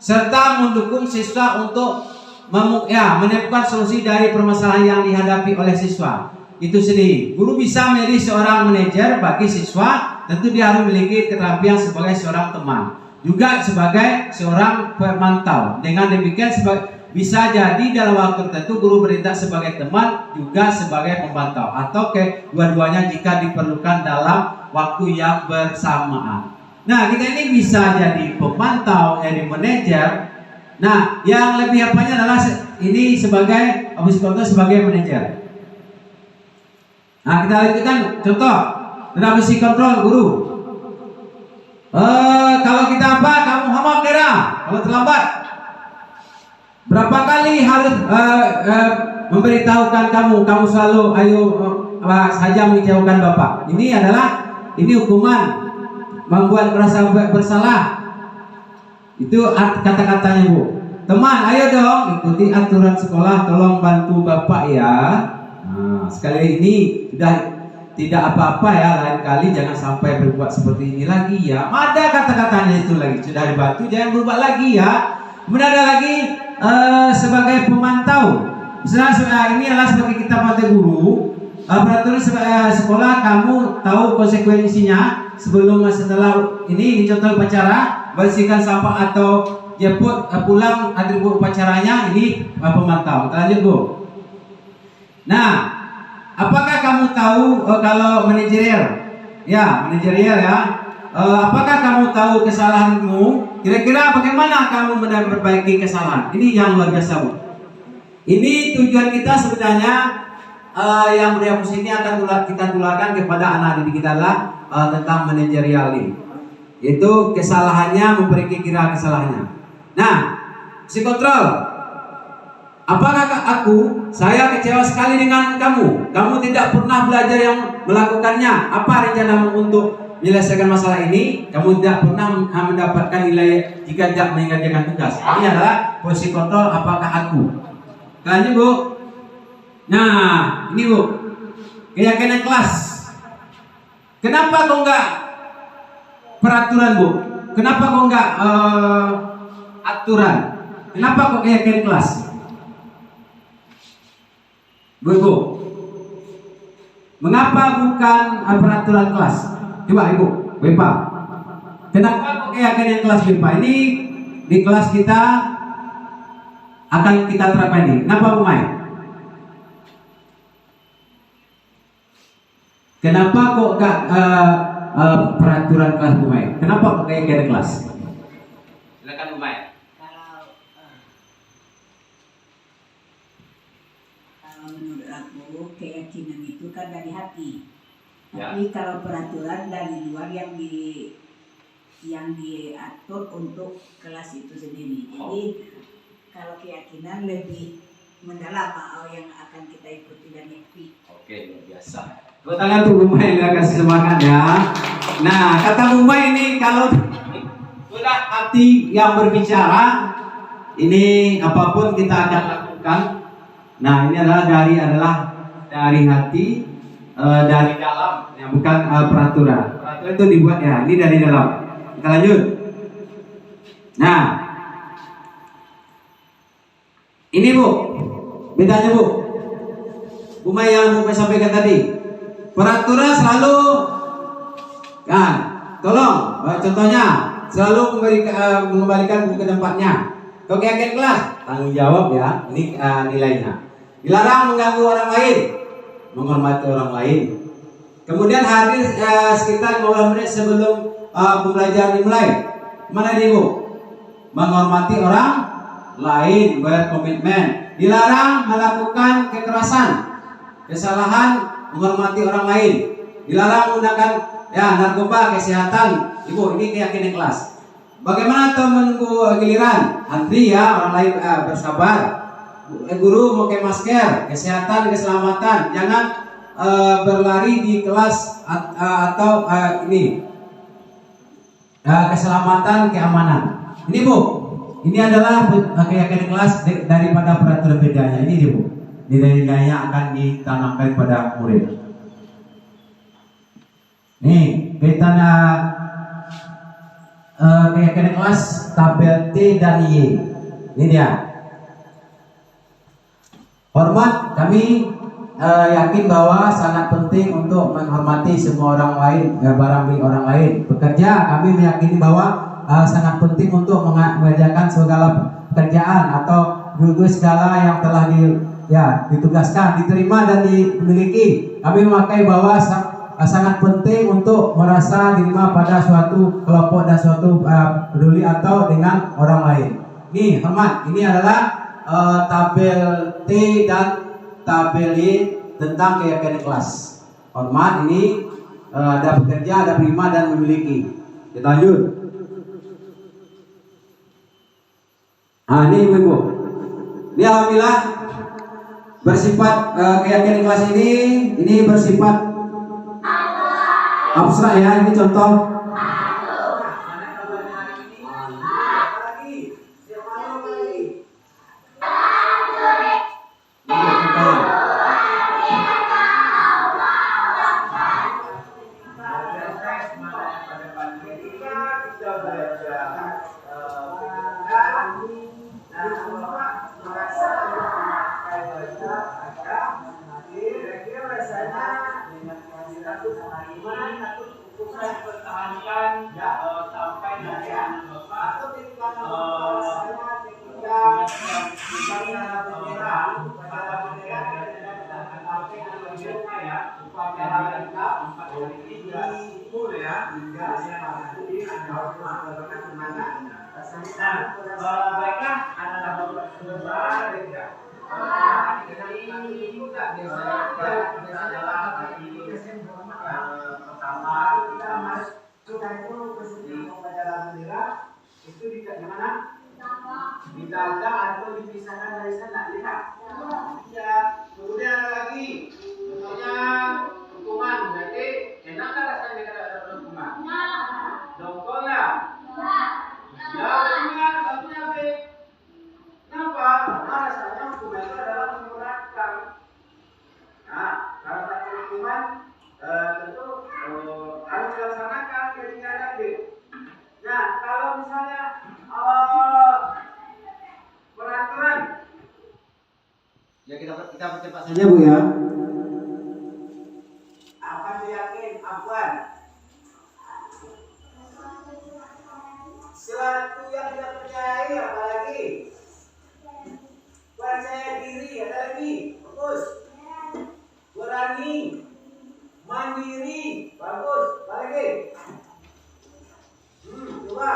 serta mendukung siswa untuk menemukan solusi dari permasalahan yang dihadapi oleh siswa. Itu sendiri. Guru bisa menjadi seorang manajer bagi siswa, tentu dia harus memiliki keterampilan sebagai seorang teman, juga sebagai seorang pemantau. Dengan demikian bisa jadi dalam waktu tertentu guru bertindak sebagai teman juga sebagai pemantau, atau kedua-duanya jika diperlukan dalam waktu yang bersamaan. Nah, kita ini bisa jadi pemantau, jadi manajer. Nah, yang lebih apanya adalah ini sebagai sebagai manajer. Nah, kita lanjutkan contoh dalam posisi kontrol guru. Kalau kita kamu hamam daerah, kalau terlambat. Berapa kali harus memberitahukan kamu selalu saja mengecewakan Bapak. Ini hukuman membuat merasa bersalah. Itu kata-katanya Bu. Teman, ayo dong ikuti aturan sekolah, tolong bantu Bapak ya. Nah, sekali ini sudah tidak apa-apa ya, lain kali jangan sampai berbuat seperti ini lagi ya. Ada kata-katanya itu lagi, sudah dibantu jangan berbuat lagi ya. Kemudian ada lagi sebagai pemantau. Misalnya ini adalah sebagai kita pemantau guru. Peraturan sekolah kamu tahu konsekuensinya sebelum setelah ini contoh upacara bersihkan sampah atau jemput pulang atribut upacaranya. Ini pemantau. Kita lanjut Bu. Nah, apakah kamu tahu kalau manajerial ya, apakah kamu tahu kesalahanmu? Kira-kira bagaimana kamu memperbaiki kesalahan? Ini yang luar biasa Bu. Ini tujuan kita sebenarnya yang Mulia Pus ini akan kita tularkan kepada anak didik kita adalah tentang manajerial ini. Itu kesalahannya, memperbaiki kesalahannya. Nah, si kontrol. Apakah saya kecewa sekali dengan kamu? Kamu tidak pernah belajar yang melakukannya. Apa rencanamu untuk menyelesaikan masalah ini, kamu tidak pernah mendapatkan nilai jika tidak mengerjakan tugas. Ini adalah posisi kontrol apakah aku. Lanjut Bu. Nah, ini Bu. Keyakinan kelas. Kenapa kok enggak peraturan Bu? Kenapa kok enggak aturan? Kenapa kok keyakinan kelas? Bu, Ibu. Mengapa bukan peraturan kelas? Coba Ibu, Bepa. Kenapa kok keyakinan kelas Bepa? Ini di kelas kita akan kita terapkan ini. Kenapa Bu Mai? Kenapa kok gak peraturan kelas Bu Mai? Kenapa kok keyakinan kelas? Silakan Bu Mai. Kalau menurut aku keyakinan itu kan dari hati. Ya. Tapi kalau peraturan dari luar yang diatur untuk kelas itu sendiri. Jadi kalau keyakinan lebih mendalam apa yang akan kita ikuti dan ikuti. Oke, luar biasa. Tepuk tangan tuh Bu Mai, yang kasih semangat ya. Nah, kata Bu Mai ini kalau sudah hati yang berbicara, ini apapun kita akan lakukan. Nah, ini adalah dari hati, dari dalam, ya, bukan peraturan. Peraturan itu dibuat ya, ini dari dalam. Kita lanjut. Nah, ini Bu, bedanya Bu. Bu Mai yang Bu Mai sampaikan tadi. Peraturan selalu, kan, tolong, contohnya selalu mengembalikan buku ke tempatnya. Kalau keyakinan kelas, tanggung jawab ya, ini nilainya. Dilarang mengganggu orang lain, menghormati orang lain. Kemudian hadir sekitar 15 menit sebelum pembelajaran dimulai. Mana nih Bu? Menghormati orang lain, berkomitmen. Dilarang melakukan kekerasan, kesalahan, menghormati orang lain. Dilarang menggunakan narkoba, kesehatan. Ibu, ini keyakinan kelas. Bagaimana atau menunggu giliran? Antri ya, orang lain bersabar. Guru memakai masker, kesehatan, keselamatan. Jangan berlari di kelas atau ini keselamatan, keamanan. Ini Bu, ini adalah keyakinan kelas daripada peraturan bedanya. Ini Bu, nilai-nilainya akan ditanamkan pada murid. Nih, kaitannya keyakinan kelas tabel T dan Y. Ini dia. Hormat, kami yakin bahwa sangat penting untuk menghormati semua orang lain, barang milik orang lain. Bekerja, kami meyakini bahwa sangat penting untuk mengerjakan segala pekerjaan atau segala yang telah ditugaskan, diterima dan dimiliki. Kami memakai bahwa sangat penting untuk merasa diterima pada suatu kelompok dan suatu peduli atau dengan orang lain. Nih, hormat, ini adalah tabel T dan tabel Y tentang keyakinan kelas. Hormat, ini ada bekerja, ada prima dan memiliki. Kita lanjut. Ini Ibu. Ini alhamdulillah bersifat keyakinan kelas ini bersifat abstrak ya. Ini contoh. Baiklah, pertama kita masuk di upacara bendera itu di mana? Di dada atau dipisahkan dari sana, lihat. Ya, kemudian ada lagi, contohnya hukuman. Berarti enak rasanya kalau ada hukuman. tentu harus dilaksanakan ketika ada aktif. Nah, kalau misalnya peraturan, ya kita percepat saja Bu ya. Apa yakin Afwan? Sesuatu yang tidak percaya apalagi percaya diri, ada lagi bagus, berani, mandiri, bagus, lagi coba.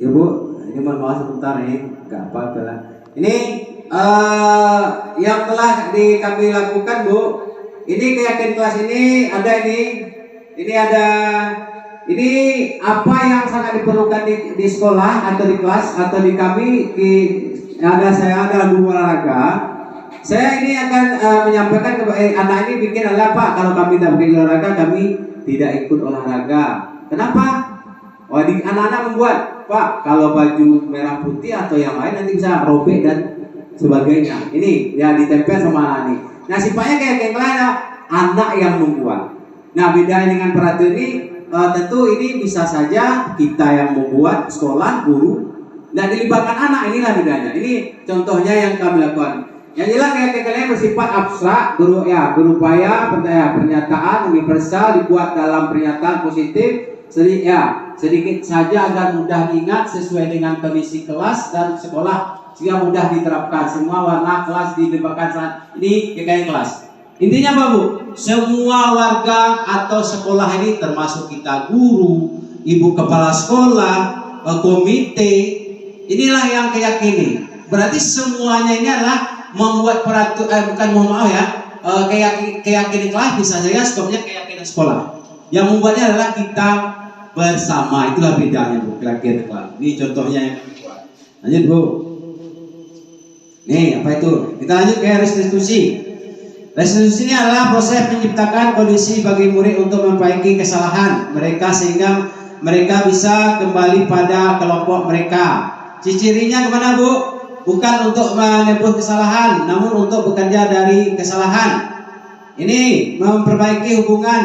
Ibu, ini mohon maaf sebentar nih, nggak apa-apa lah. Ini yang telah kami lakukan Bu. Ini keyakinan kelas ini ada ini ada ini apa yang sangat diperlukan di sekolah atau di kelas atau di kami saya ada guru olahraga. Saya ini akan menyampaikan kepada anak ini bikin adalah Pak, kalau kami tidak bikin olahraga kami tidak ikut olahraga. Kenapa? Wah, anak-anak membuat Pak, kalau baju merah putih atau yang lain nanti bisa robek dan sebagainya. Ini ya ditempel sama anak ini. Nah sifatnya kayak lain, anak yang membuat. Nah beda dengan peraturan ini, tentu ini bisa saja kita yang membuat, sekolah, guru. Nah dilibatkan anak, inilah bedanya. Ini contohnya yang kami lakukan. Yang jelas kayak kalian bersifat abstrak, berupaya pernyataan universal dibuat dalam pernyataan positif. Sedikit saja agar mudah diingat sesuai dengan kondisi kelas dan sekolah sehingga mudah diterapkan. Semua warna kelas didebatkan saat ini kayak kelas. Intinya apa Bu? Semua warga atau sekolah ini termasuk kita guru, ibu kepala sekolah, komite, inilah yang keyakinan. Berarti semuanya ini adalah membuat peraturan, keyakinan kelas bisa saja skopnya keyakinan sekolah. Yang membuatnya adalah kita bersama, itulah bedanya Bu, keyakinan kelas. Ini contohnya yang kami buat. Lanjut Bu. Nih, apa itu? Kita lanjut ke restitusi. Restitusi ini adalah proses menciptakan kondisi bagi murid untuk memperbaiki kesalahan mereka sehingga mereka bisa kembali pada kelompok mereka. Ciri-cirinya kemana Bu? Bukan untuk menebus kesalahan, namun untuk bekerja dari kesalahan. Ini memperbaiki hubungan,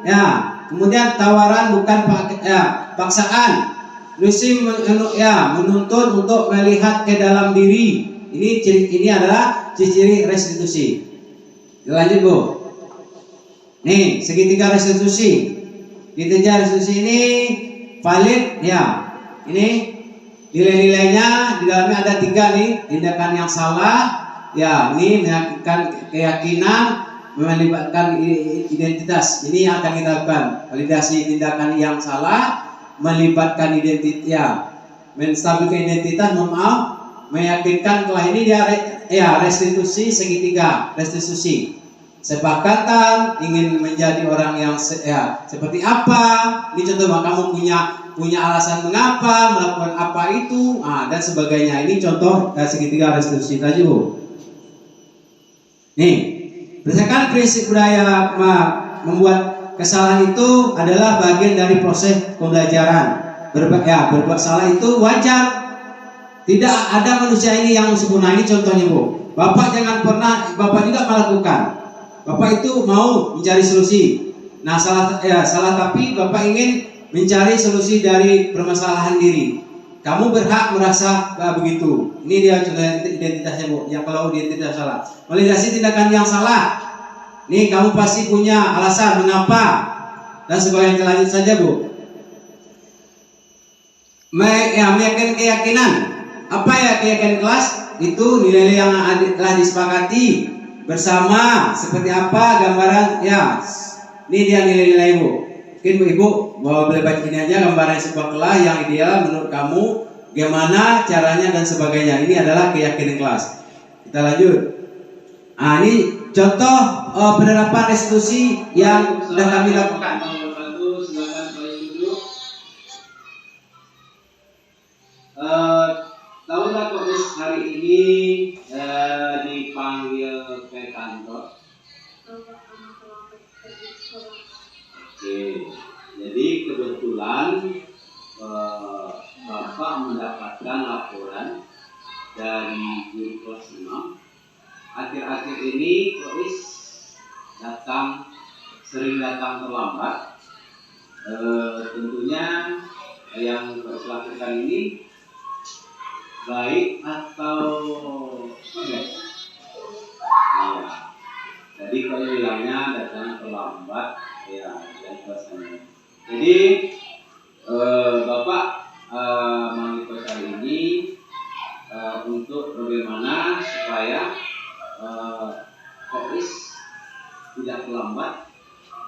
ya. Kemudian tawaran bukan paksaan. Lucy menuntut untuk melihat ke dalam diri. Ini adalah ciri restitusi. Lanjut Bu. Nih segitiga restitusi. Segitiga restitusi ini valid ya. Ini nilai-nilainya di dalamnya ada 3 nih. Tindakan yang salah, ya ini menyakitkan keyakinan, melibatkan identitas. Ini yang akan kita lakukan. Validasi tindakan yang salah, melibatkan identitas, ya, menstabilkan identitas, meyakinkan telah ini dia restitusi segitiga, restitusi. Sepakatan ingin menjadi orang yang seperti apa? Ini contoh kamu punya alasan mengapa melakukan apa itu, dan sebagainya. Ini contoh segitiga restitusi tadi Bu. Nih, berdasarkan prinsip budaya membuat kesalahan itu adalah bagian dari proses pembelajaran. Berbuat salah itu wajar. Tidak ada manusia ini yang sempurna. Ini contohnya Bu. Bapak Bapak juga melakukan. Bapak itu mau mencari solusi. Nah salah tapi Bapak ingin mencari solusi dari permasalahan diri. Kamu berhak merasa begitu. Ini dia contoh identitasnya Bu. Yang kalau identitas salah, validasi tindakan yang salah. Nih kamu pasti punya alasan mengapa dan sebagainya. Lanjut saja Bu. Meyakinkan keyakinan. Apa ya keyakinan kelas? Itu nilai yang telah disepakati bersama. Seperti apa gambaran? Ya, ini dia nilai-nilai Bu. Mungkin Ibu boleh baca ini aja gambaran sebuah kelas yang ideal menurut kamu. Gimana caranya dan sebagainya. Ini adalah keyakinan kelas. Kita lanjut. Ini contoh penerapan restitusi yang sudah kami lakukan. Tahukah kok hari ini dipanggil ke kantor? Oke, jadi kebetulan Bapak mendapatkan laporan dari guru kelas 6. Akhir-akhir ini Kois sering datang terlambat. Tentunya yang Kois lakukan ini baik atau enggak? Iya. Jadi Kois bilangnya datang terlambat, ya dari kelasnya. Jadi Bapak memanggil Kois hari ini untuk bagaimana supaya Kois tidak terlambat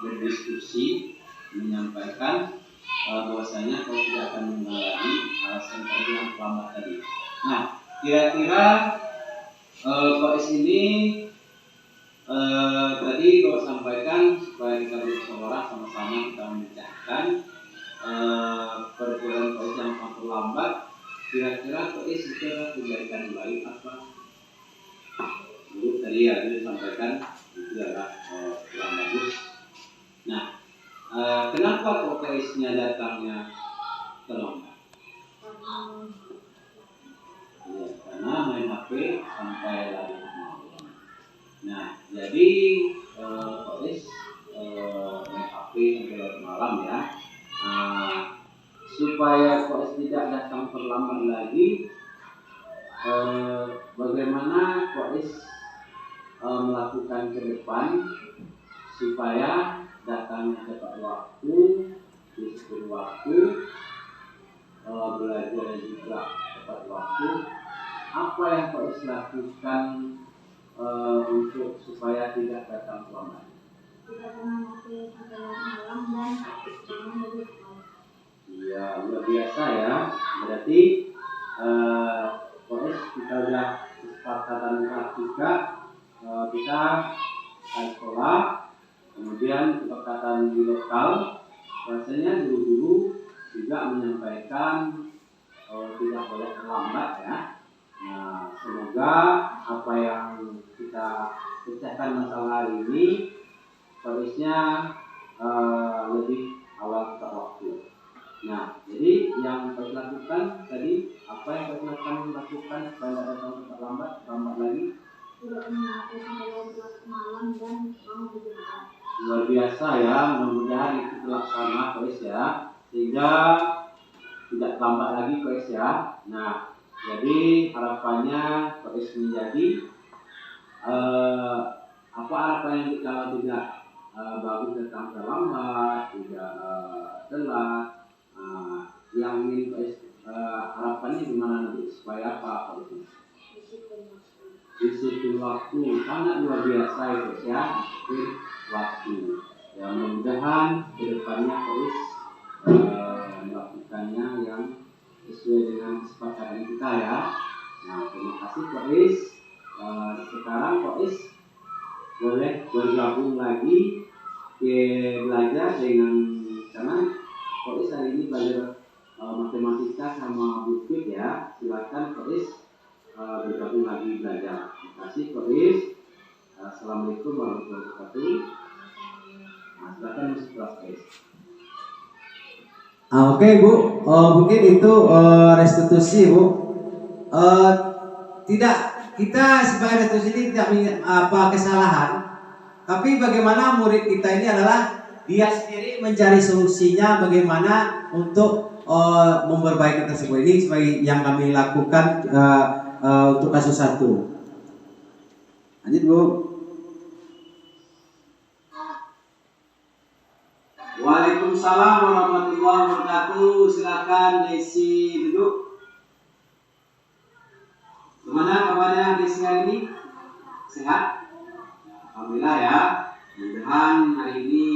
berdiskusi, menyampaikan bahwasanya Kois tidak akan mengulangi alasan tadi yang terlambat tadi. Nah, kira-kira Kois ini tadi Kois sampaikan supaya kita bermusyawarah sama-sama kita memecahkan peraturan Kois yang terlambat. Kira-kira Kois itu adalah kebaikan baik apa? Dulu tadi ya disampaikan itu adalah kurang bagus. Nah, kenapa kok Koisnya datangnya terlambat? Ya, karena main HP sampai larut malam. Nah, jadi Kois main HP sampai larut malam ya. Supaya Kois tidak datang terlambat lagi, bagaimana Kois melakukan ke depan supaya datangnya tepat waktu, disiplin waktu, belajar juga tepat waktu. Apa yang Kois lakukan untuk supaya tidak datang terlambat? Tidak pernah mati sampai malam dan jangan lebih. Iya, luar biasa ya. Berarti Kois kita sudah kesepakatan juga, kita akan sekolah, kemudian kesepakatan di lokal, rasanya guru-guru juga menyampaikan tidak boleh terlambat ya. Nah, semoga apa yang kita pecahkan masalah hari ini, Koisnya lebih awal tepat waktu. Nah, jadi yang Kois lakukan tadi, apa yang Kois lakukan supaya tidak datang terlambat lagi? Tidak pernah mati sampai malam dan mau berjalan. Luar biasa ya, mudah-mudahan itu terlaksana Kois ya, sehingga tidak terlambat lagi Kois ya. Nah, jadi harapannya Kois menjadi apa harapan yang kita tidak bagus datang terlambat, tidak telat. Yang ingin Kois harapannya gimana nanti supaya apa Kois? Disiplin waktu sangat luar biasa itu ya, disiplin waktu. Ya mudah-mudahan kedepannya Kois melakukannya yang sesuai dengan kesepakatan kita ya. Nah, terima kasih Kois. Sekarang Kois boleh bergabung lagi belajar dengan karena Kois hari ini belajar matematika sama buku ya. Silakan Kois bergabung lagi belajar. Terima kasih Kois. Assalamualaikum warahmatullahi wabarakatuh. Nah, silakan masuk kelas Kois. Oke Bu, mungkin itu restitusi Bu. Tidak, kita sebagai restitusi ini tidak apa kesalahan, tapi bagaimana murid kita ini adalah dia sendiri mencari solusinya bagaimana untuk memperbaiki tersebut. Ini sebagai yang kami lakukan untuk kasus 1. Lanjut Bu. Waalaikumsalam warahmatullahi wabarakatuh. Silakan Desi duduk. Gimana kabarnya Desi hari ini? Sehat? Alhamdulillah ya. Mudah-mudahan hari ini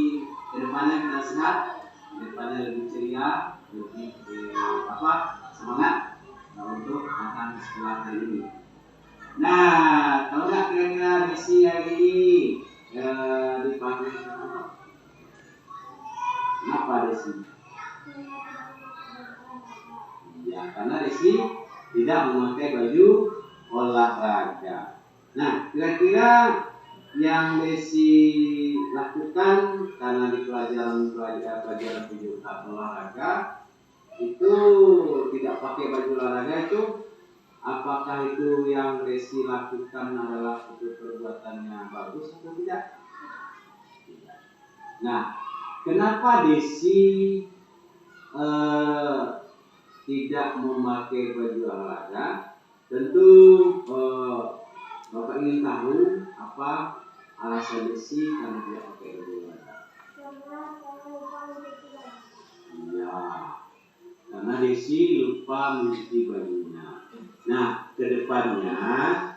kedepannya kita sehat, kedepannya lebih ceria, lebih semangat untuk datang ke sekolah hari ini. Nah, tahu nggak kira-kira Desi hari ini dipanggil apa? Kenapa Desi? Ya, karena Desi tidak memakai baju olahraga. Nah, kira-kira yang Desi lakukan karena di pelajaran olahraga itu tidak pakai baju olahraga itu apakah itu yang Desi lakukan adalah itu perbuatannya bagus atau tidak? Tidak. Nah, kenapa Desi tidak memakai baju olahraga? Tentu Bapak ingin tahu apa alasan Desi karena tidak pakai baju olahraga. Ya, karena Desi lupa mencuci bajunya. Nah, kedepannya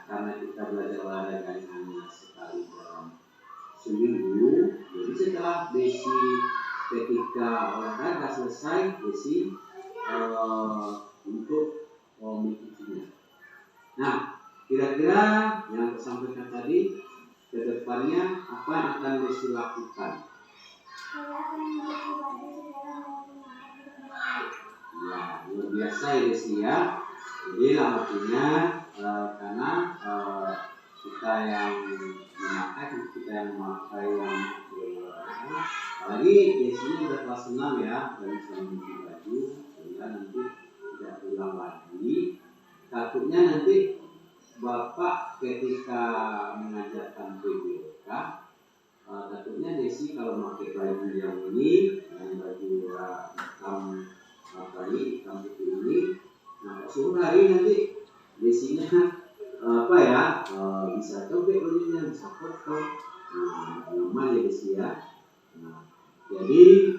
karena kita belajar olahraga hanya sekali dalam seminggu, jadi setelah Desi ketika olahraga selesai, Desi untuk mencucinya. Nah, kira-kira yang saya sampaikan tadi, kedepannya apa yang akan Desi lakukan? Ya, luar biasa ya Desi ya. Jadi artinya karena kita yang memakai yang apalagi Desinya udah kelas 6 ya, dan bisa mencuci baju sehingga nanti tidak ulang lagi. Takutnya nanti Bapak ketika mengajarkan PBOK, takutnya Desi kalau pakai baju yang ini, yang baju hitam hitam putih ini, nah suruh hari nanti Desinya bisa cobek bajunya, bisa kotor, nyaman ya Desi ya. Nah, jadi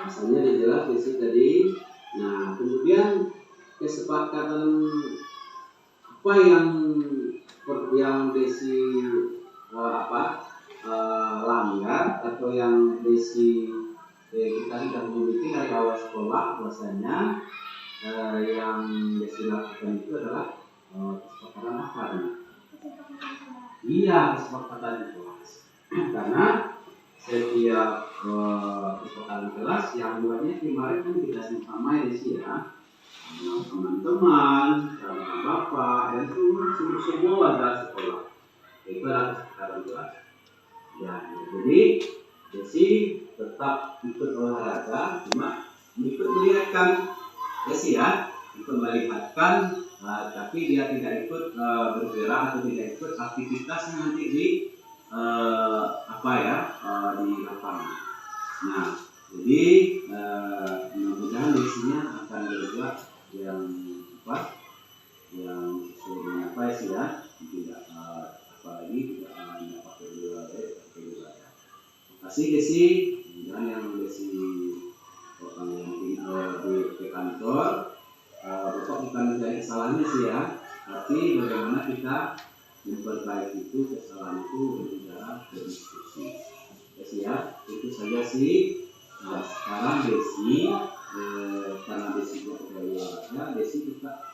rasanya jelas Desi tadi. Nah, kemudian kesepakatan apa yang Desi langgar atau yang Desi kita sudah memiliki dari awal sekolah, bahwasanya yang Desi lakukan itu adalah kesepakatan apa nih? Iya, kesepakatan di kelas. Karena setiap kesepakatan kelas yang buatnya kemarin kan kita sama Desi ya, teman-teman, sama bapak dan semua warga sekolah. Itu adalah kesepakatan kelas. Ya, jadi Desi tetap ikut olahraga, cuma ikut melihatkan Desi ya, ikut melihatkan, tapi dia tidak ikut bergerak atau tidak ikut aktivitas yang nanti di di lapangan. Nah, jadi mudah-mudahan Desinya akan bergerak yang sesuai dengan apa sih ya, tidak apalagi tidak hanya pakai olahraga. Terima kasih Desi, dan yang Desi di kantor, Bapak bukan mencari kesalahannya sih ya, tapi bagaimana kita memperbaiki itu kesalahan itu dengan cara berdiskusi. Desi ya, itu saja sih. Nah, sekarang Desi karena Desi olahraga, Desi juga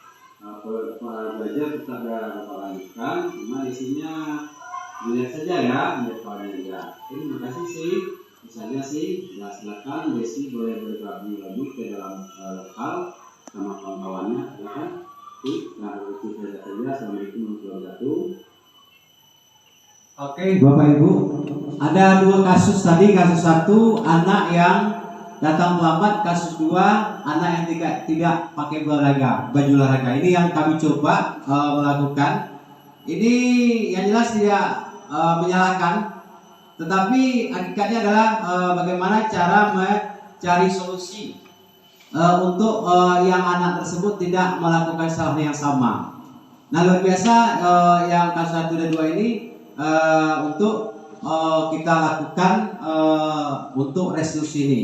belajar kita ada lanjutkan, cuma Desinya dilihat saja ya, melihat ya. Terima kasih sih. Misalnya sih, ya silakan Desi boleh bergabung lagi ke dalam lokal sama kawan-kawannya, ya kan? Nah, itu saja. Assalamualaikum warahmatullahi wabarakatuh. Oke, Bapak Ibu, ada dua kasus tadi. Kasus satu, anak yang datang terlambat. Kasus dua, anak yang tidak pakai baju olahraga. Ini yang kami coba melakukan. Ini yang jelas tidak menyalahkan, tetapi hakikatnya adalah bagaimana cara mencari solusi untuk yang anak tersebut tidak melakukan kesalahan yang sama. Nah, luar biasa yang kasus 1 dan 2 ini untuk kita lakukan untuk resolusi ini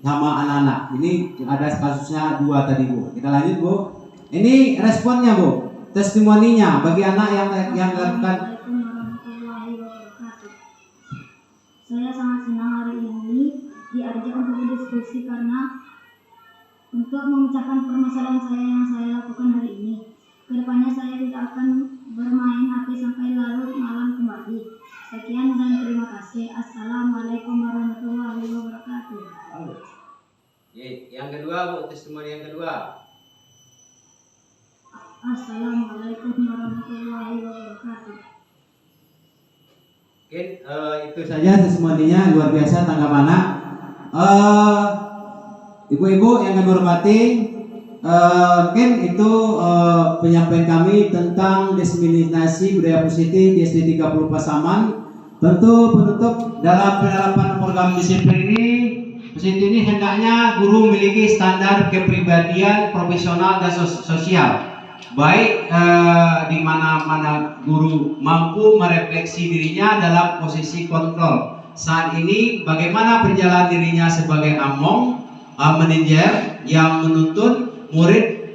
sama anak-anak. Ini ada kasusnya 2 tadi Bu. Kita lanjut Bu. Ini responnya Bu, testimoninya bagi anak yang dilakukan. Saya sangat senang hari ini diajak untuk berdiskusi karena untuk memecahkan permasalahan saya yang saya lakukan hari ini. Kedepannya saya tidak akan bermain HP sampai larut malam kembali. Sekian dan terima kasih. Assalamualaikum warahmatullahi wabarakatuh. Yang kedua Bu, testimoni yang kedua. Assalamualaikum warahmatullahi wabarakatuh. Oke, itu saja testimoninya, luar biasa tanggapan anak. Ibu-ibu yang kami hormati, Mungkin itu penyampaian kami tentang diseminasi budaya positif di SD 30 Pasaman. Tentu penutup dalam penerapan program disiplin ini, positif ini hendaknya guru memiliki standar kepribadian profesional dan sosial. Baik di mana-mana guru mampu merefleksi dirinya dalam posisi kontrol. Saat ini bagaimana perjalanan dirinya sebagai manajer yang menuntun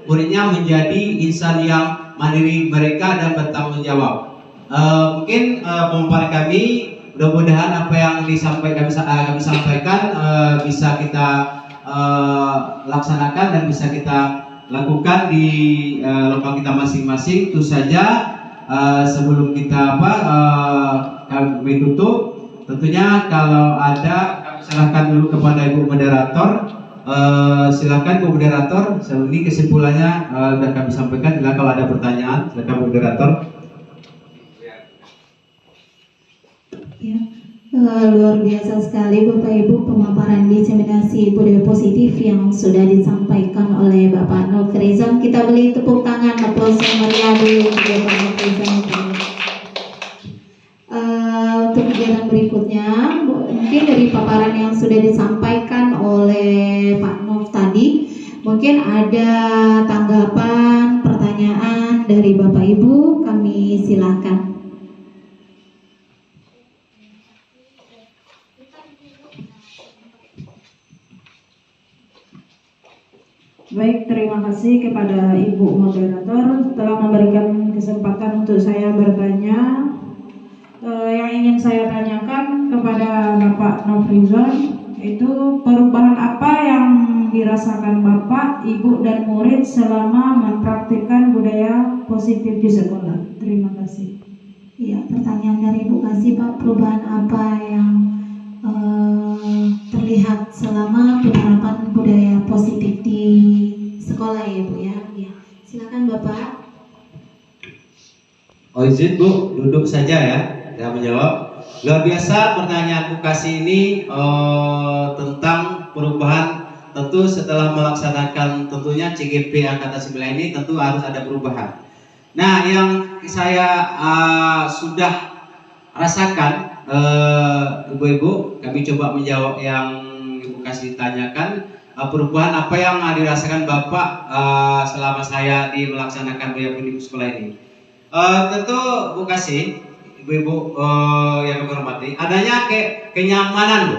muridnya menjadi insan yang mandiri mereka dan bertanggung jawab. Mungkin pemaparan kami, mudah-mudahan apa yang kami sampaikan bisa kita laksanakan dan bisa kita lakukan di lokal kita masing-masing. Itu saja. Sebelum kita kami tutup, tentunya kalau ada kami serahkan dulu kepada Ibu Moderator. Silakan Bu Moderator. Ini kesimpulannya sudah kami sampaikan. Silakan kalau ada pertanyaan, silakan Bu Moderator. Ya, luar biasa sekali Bapak Ibu pemaparan diseminasi budaya positif yang sudah disampaikan oleh Bapak Nofrizon. Kita beri tepuk tangan, aplaus yang meriah dulu untuk Bapak Nofrizon. Untuk kegiatan berikutnya, mungkin dari paparan yang sudah disampaikan oleh Pak Nof tadi, mungkin ada tanggapan, pertanyaan dari Bapak Ibu, kami silakan. Baik, terima kasih kepada Ibu Moderator telah memberikan kesempatan untuk saya bertanya. Yang ingin saya tanyakan kepada Bapak Nofrizon itu perubahan apa yang dirasakan Bapak, Ibu, dan murid selama mempraktikkan budaya positif di sekolah. Terima kasih. Ya, pertanyaan dari Ibu kasih Pak, perubahan apa yang terlihat selama penerapan budaya positif di sekolah ya Bu ya? Ya, silakan Bapak. Izin Bu, duduk saja ya. Saya menjawab. Luar biasa pertanyaan Bu Kasih ini tentang perubahan. Tentu setelah melaksanakan tentunya CGP Angkatan 9 ini tentu harus ada perubahan. Nah, yang saya sudah rasakan Ibu-ibu, kami coba menjawab yang Ibu Kasih tanyakan. Perubahan apa yang dirasakan Bapak selama saya melaksanakan budaya pendidikan sekolah ini? Tentu Bu Kasih, Ibu-ibu yang kami hormati, adanya kenyamanan Bu,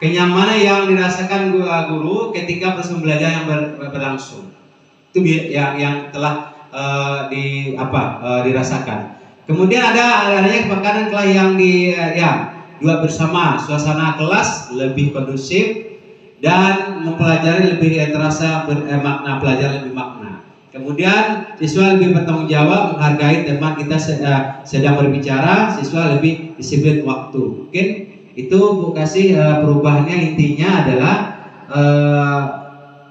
kenyamanan yang dirasakan guru ketika proses pembelajaran yang berlangsung. Itu yang telah dirasakan. Kemudian adanya kesepakatan kelas yang dua bersama, suasana kelas lebih kondusif dan mempelajari lebih terasa makna pelajaran lebih makna. Kemudian siswa lebih bertanggung jawab, menghargai teman kita sedang berbicara, siswa lebih disiplin waktu. Mungkin itu Bu Kasih perubahannya intinya adalah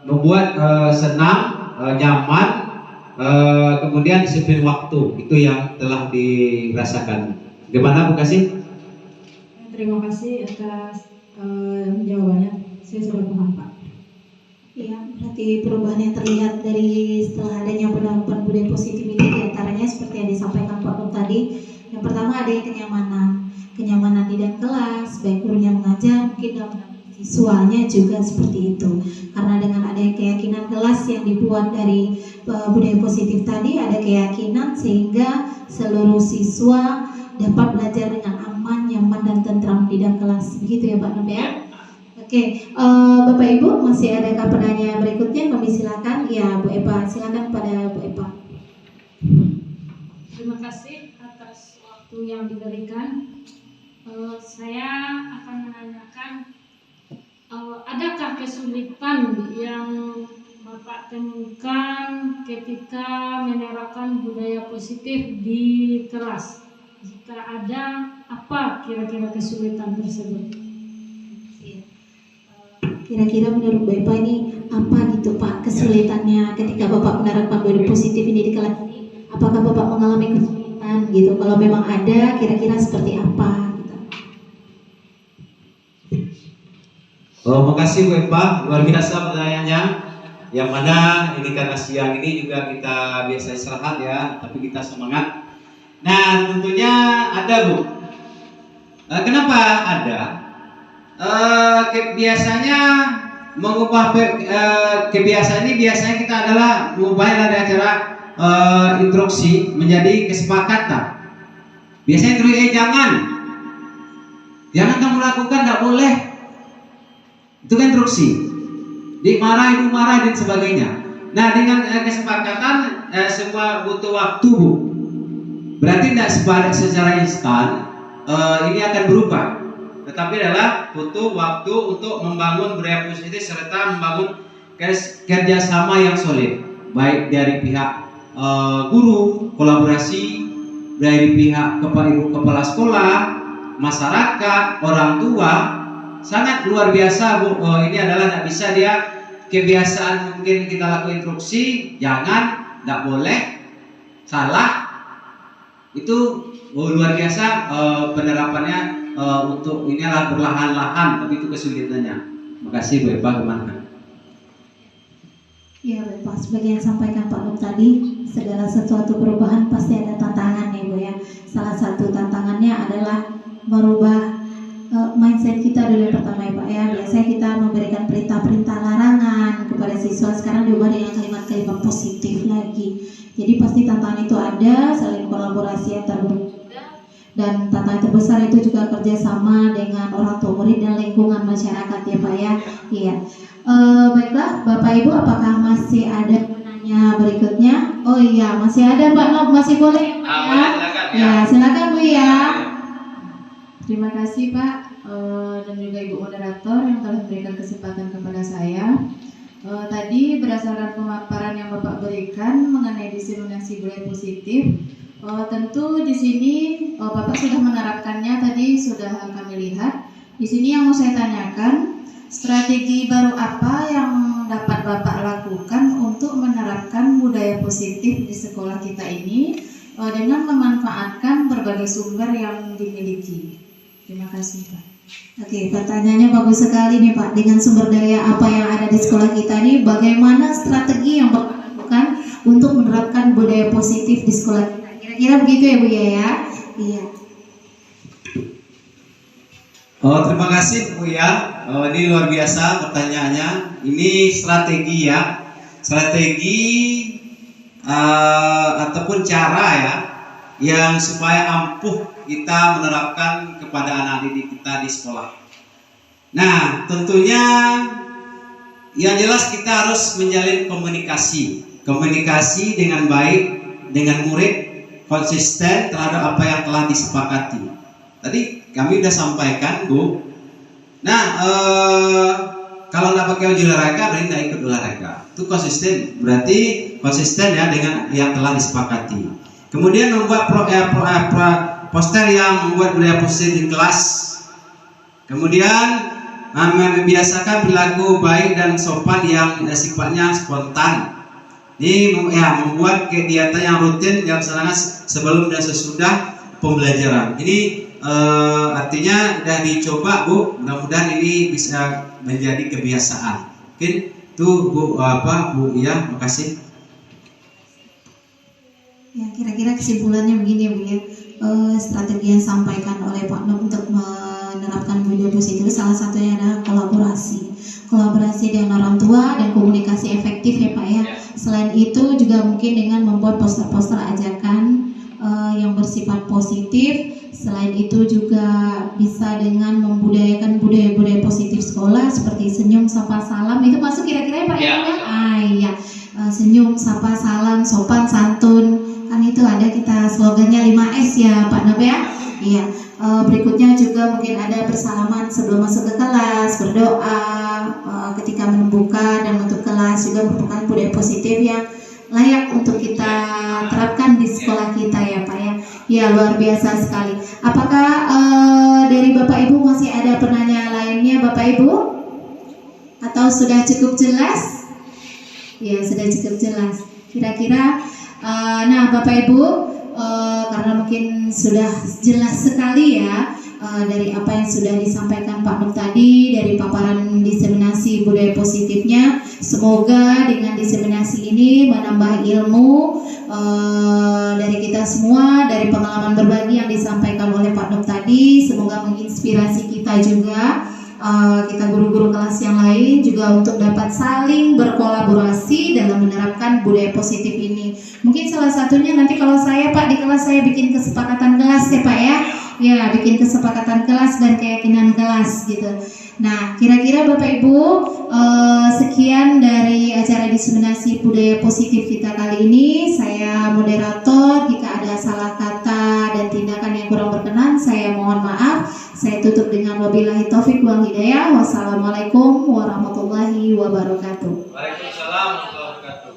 membuat senang, nyaman, kemudian disiplin waktu. Itu yang telah dirasakan. Gimana Bu Kasih? Terima kasih atas jawabannya. Saya sudah paham Pak. Iya, berarti perubahan yang terlihat dari setelah adanya penerapan budaya positif ini diantaranya seperti yang disampaikan Pak Nur tadi. Yang pertama ada kenyamanan di dalam kelas, baik gurunya mengajar, mungkin dalam siswanya juga seperti itu. Karena dengan adanya keyakinan kelas yang dibuat dari budaya positif tadi, ada keyakinan sehingga seluruh siswa dapat belajar dengan aman, nyaman, dan tentram di dalam kelas. Begitu ya Pak Nur ya? Oke, Bapak Ibu masih adakah penanya berikutnya? Kami silakan. Ya, Bu Epa, silakan pada Bu Epa. Terima kasih atas waktu yang diberikan. Saya akan menanyakan, adakah kesulitan yang Bapak temukan ketika menerapkan budaya positif di kelas? Jika ada, apa kira-kira kesulitan tersebut? Kira-kira menurut Bapak ini apa gitu Pak kesulitannya ketika Bapak menerapkan budaya positif ini di kelas ini? Apakah Bapak mengalami kesulitan gitu? Kalau memang ada, kira-kira seperti apa? Gitu. Makasih Bu Epa, luar biasa pertanyaannya. Yang mana ini karena siang ini juga kita biasa istirahat ya, tapi kita semangat. Nah, tentunya ada Bu. Kenapa ada? Biasanya mengubah kebiasaan ini biasanya kita adalah mengubahnya dari acara instruksi menjadi kesepakatan. Biasanya instruksi jangan kamu lakukan, tidak boleh. Itu kan instruksi. Dimarah, ibu marah dan sebagainya. Nah, dengan kesepakatan semua butuh waktu Bu. Berarti tidak secara instan ini akan berubah. Tetapi adalah butuh waktu untuk membangun budaya positif serta membangun kerjasama yang solid, baik dari pihak guru, kolaborasi dari pihak kepala sekolah, masyarakat, orang tua. Sangat luar biasa Bu. Ini adalah tidak bisa dia kebiasaan mungkin kita lakukan instruksi, jangan, tidak boleh, salah. Itu luar biasa penerapannya untuk ini adalah perlahan-lahan, tapi itu kesulitannya. Makasih Bu Eva, kemana? Ya Bapak, sebagai yang sampaikan Pak Nur tadi, segala sesuatu perubahan pasti ada tantangannya Bu ya. Salah satu tantangannya adalah merubah mindset kita dulu pertama ya Pak ya. Biasanya kita memberikan perintah-perintah larangan kepada siswa, sekarang diubah dengan kalimat-kalimat positif lagi. Jadi pasti tantangan itu ada, saling kolaborasi antar guru. Dan tantangan terbesar itu juga kerjasama dengan orang tua murid dan lingkungan masyarakat ya Pak ya. Iya. Baiklah Bapak Ibu, apakah masih ada penanya berikutnya? Oh iya, masih ada Pak Nob, masih boleh ya? Ya silakan Bu ya. Terima kasih Pak dan juga Ibu moderator yang telah memberikan kesempatan kepada saya. Tadi berdasarkan pemaparan yang Bapak berikan mengenai diseminasi budaya positif, tentu di sini Bapak sudah menerapkannya, tadi sudah kami lihat. Di sini yang mau saya tanyakan, strategi baru apa yang dapat Bapak lakukan untuk menerapkan budaya positif di sekolah kita ini dengan memanfaatkan berbagai sumber yang dimiliki? Terima kasih Pak. Oke, pertanyaannya bagus sekali nih Pak. Dengan sumber daya apa yang ada di sekolah kita ini, bagaimana strategi yang Bapak lakukan untuk menerapkan budaya positif di sekolah kita? Kira-kira begitu ya Bu ya? Iya. Terima kasih Bu ya. Ini luar biasa pertanyaannya. Ini strategi ya, strategi ataupun cara ya, yang supaya ampuh kita menerapkan kepada anak didik kita di sekolah. Nah, tentunya yang jelas kita harus menjalin komunikasi dengan baik dengan murid, konsisten terhadap apa yang telah disepakati. Tadi kami sudah sampaikan Bu. Nah, kalau nggak pakai baju olahraga berarti nggak ikut olahraga. Itu konsisten, berarti konsisten ya dengan yang telah disepakati. Kemudian membuat poster yang membuat budaya positif di kelas. Kemudian membiasakan perilaku baik dan sopan yang sifatnya spontan. Ini membuat kegiatan yang rutin yang dilaksanakan sebelum dan sesudah pembelajaran. Ini artinya sudah dicoba Bu. Mudah-mudahan ini bisa menjadi kebiasaan. Mungkin itu Bu ya, makasih. Ya, kira-kira kesimpulannya begini Bu ya. Strategi yang disampaikan oleh Pak Nob untuk menerapkan budaya positif salah satunya adalah kolaborasi dengan orang tua dan komunikasi efektif ya Pak ya. Selain itu juga mungkin dengan membuat poster-poster ajakan yang bersifat positif. Selain itu juga bisa dengan membudayakan budaya-budaya positif sekolah seperti senyum, sapa, salam. Itu masuk kira-kira ya Pak ya? Iya. Senyum, sapa, salam, sopan, santun. Kan itu ada kita slogannya 5S ya Pak Nob ya. Iya. Berikutnya juga mungkin ada bersalaman sebelum masuk ke kelas, berdoa ketika membuka dan menutup kelas, juga merupakan budaya positif yang layak untuk kita terapkan di sekolah kita ya Pak ya. Ya luar biasa sekali. Apakah dari Bapak Ibu masih ada penanya lainnya Bapak Ibu? Atau sudah cukup jelas? Ya sudah cukup jelas. Kira-kira nah Bapak Ibu karena mungkin sudah jelas sekali ya, dari apa yang sudah disampaikan Pak Nur tadi, dari paparan diseminasi budaya positifnya. Semoga dengan diseminasi ini menambah ilmu dari kita semua, dari pengalaman berbagi yang disampaikan oleh Pak Nur tadi. Semoga menginspirasi kita juga, kita guru-guru kelas yang lain juga untuk dapat saling berkolaborasi dalam menerapkan budaya positif ini. Mungkin salah satunya nanti kalau saya Pak di kelas saya bikin kesepakatan kelas ya Pak ya. Ya, bikin kesepakatan kelas dan keyakinan kelas gitu. Nah, kira-kira Bapak Ibu, sekian dari acara diseminasi budaya positif kita kali ini. Saya moderator, jika ada salah kata dan tindakan yang kurang berkenan, saya mohon maaf. Saya tutup dengan wabillahi taufik wal hidayah. Wassalamualaikum warahmatullahi wabarakatuh. Waalaikumsalam warahmatullahi wabarakatuh.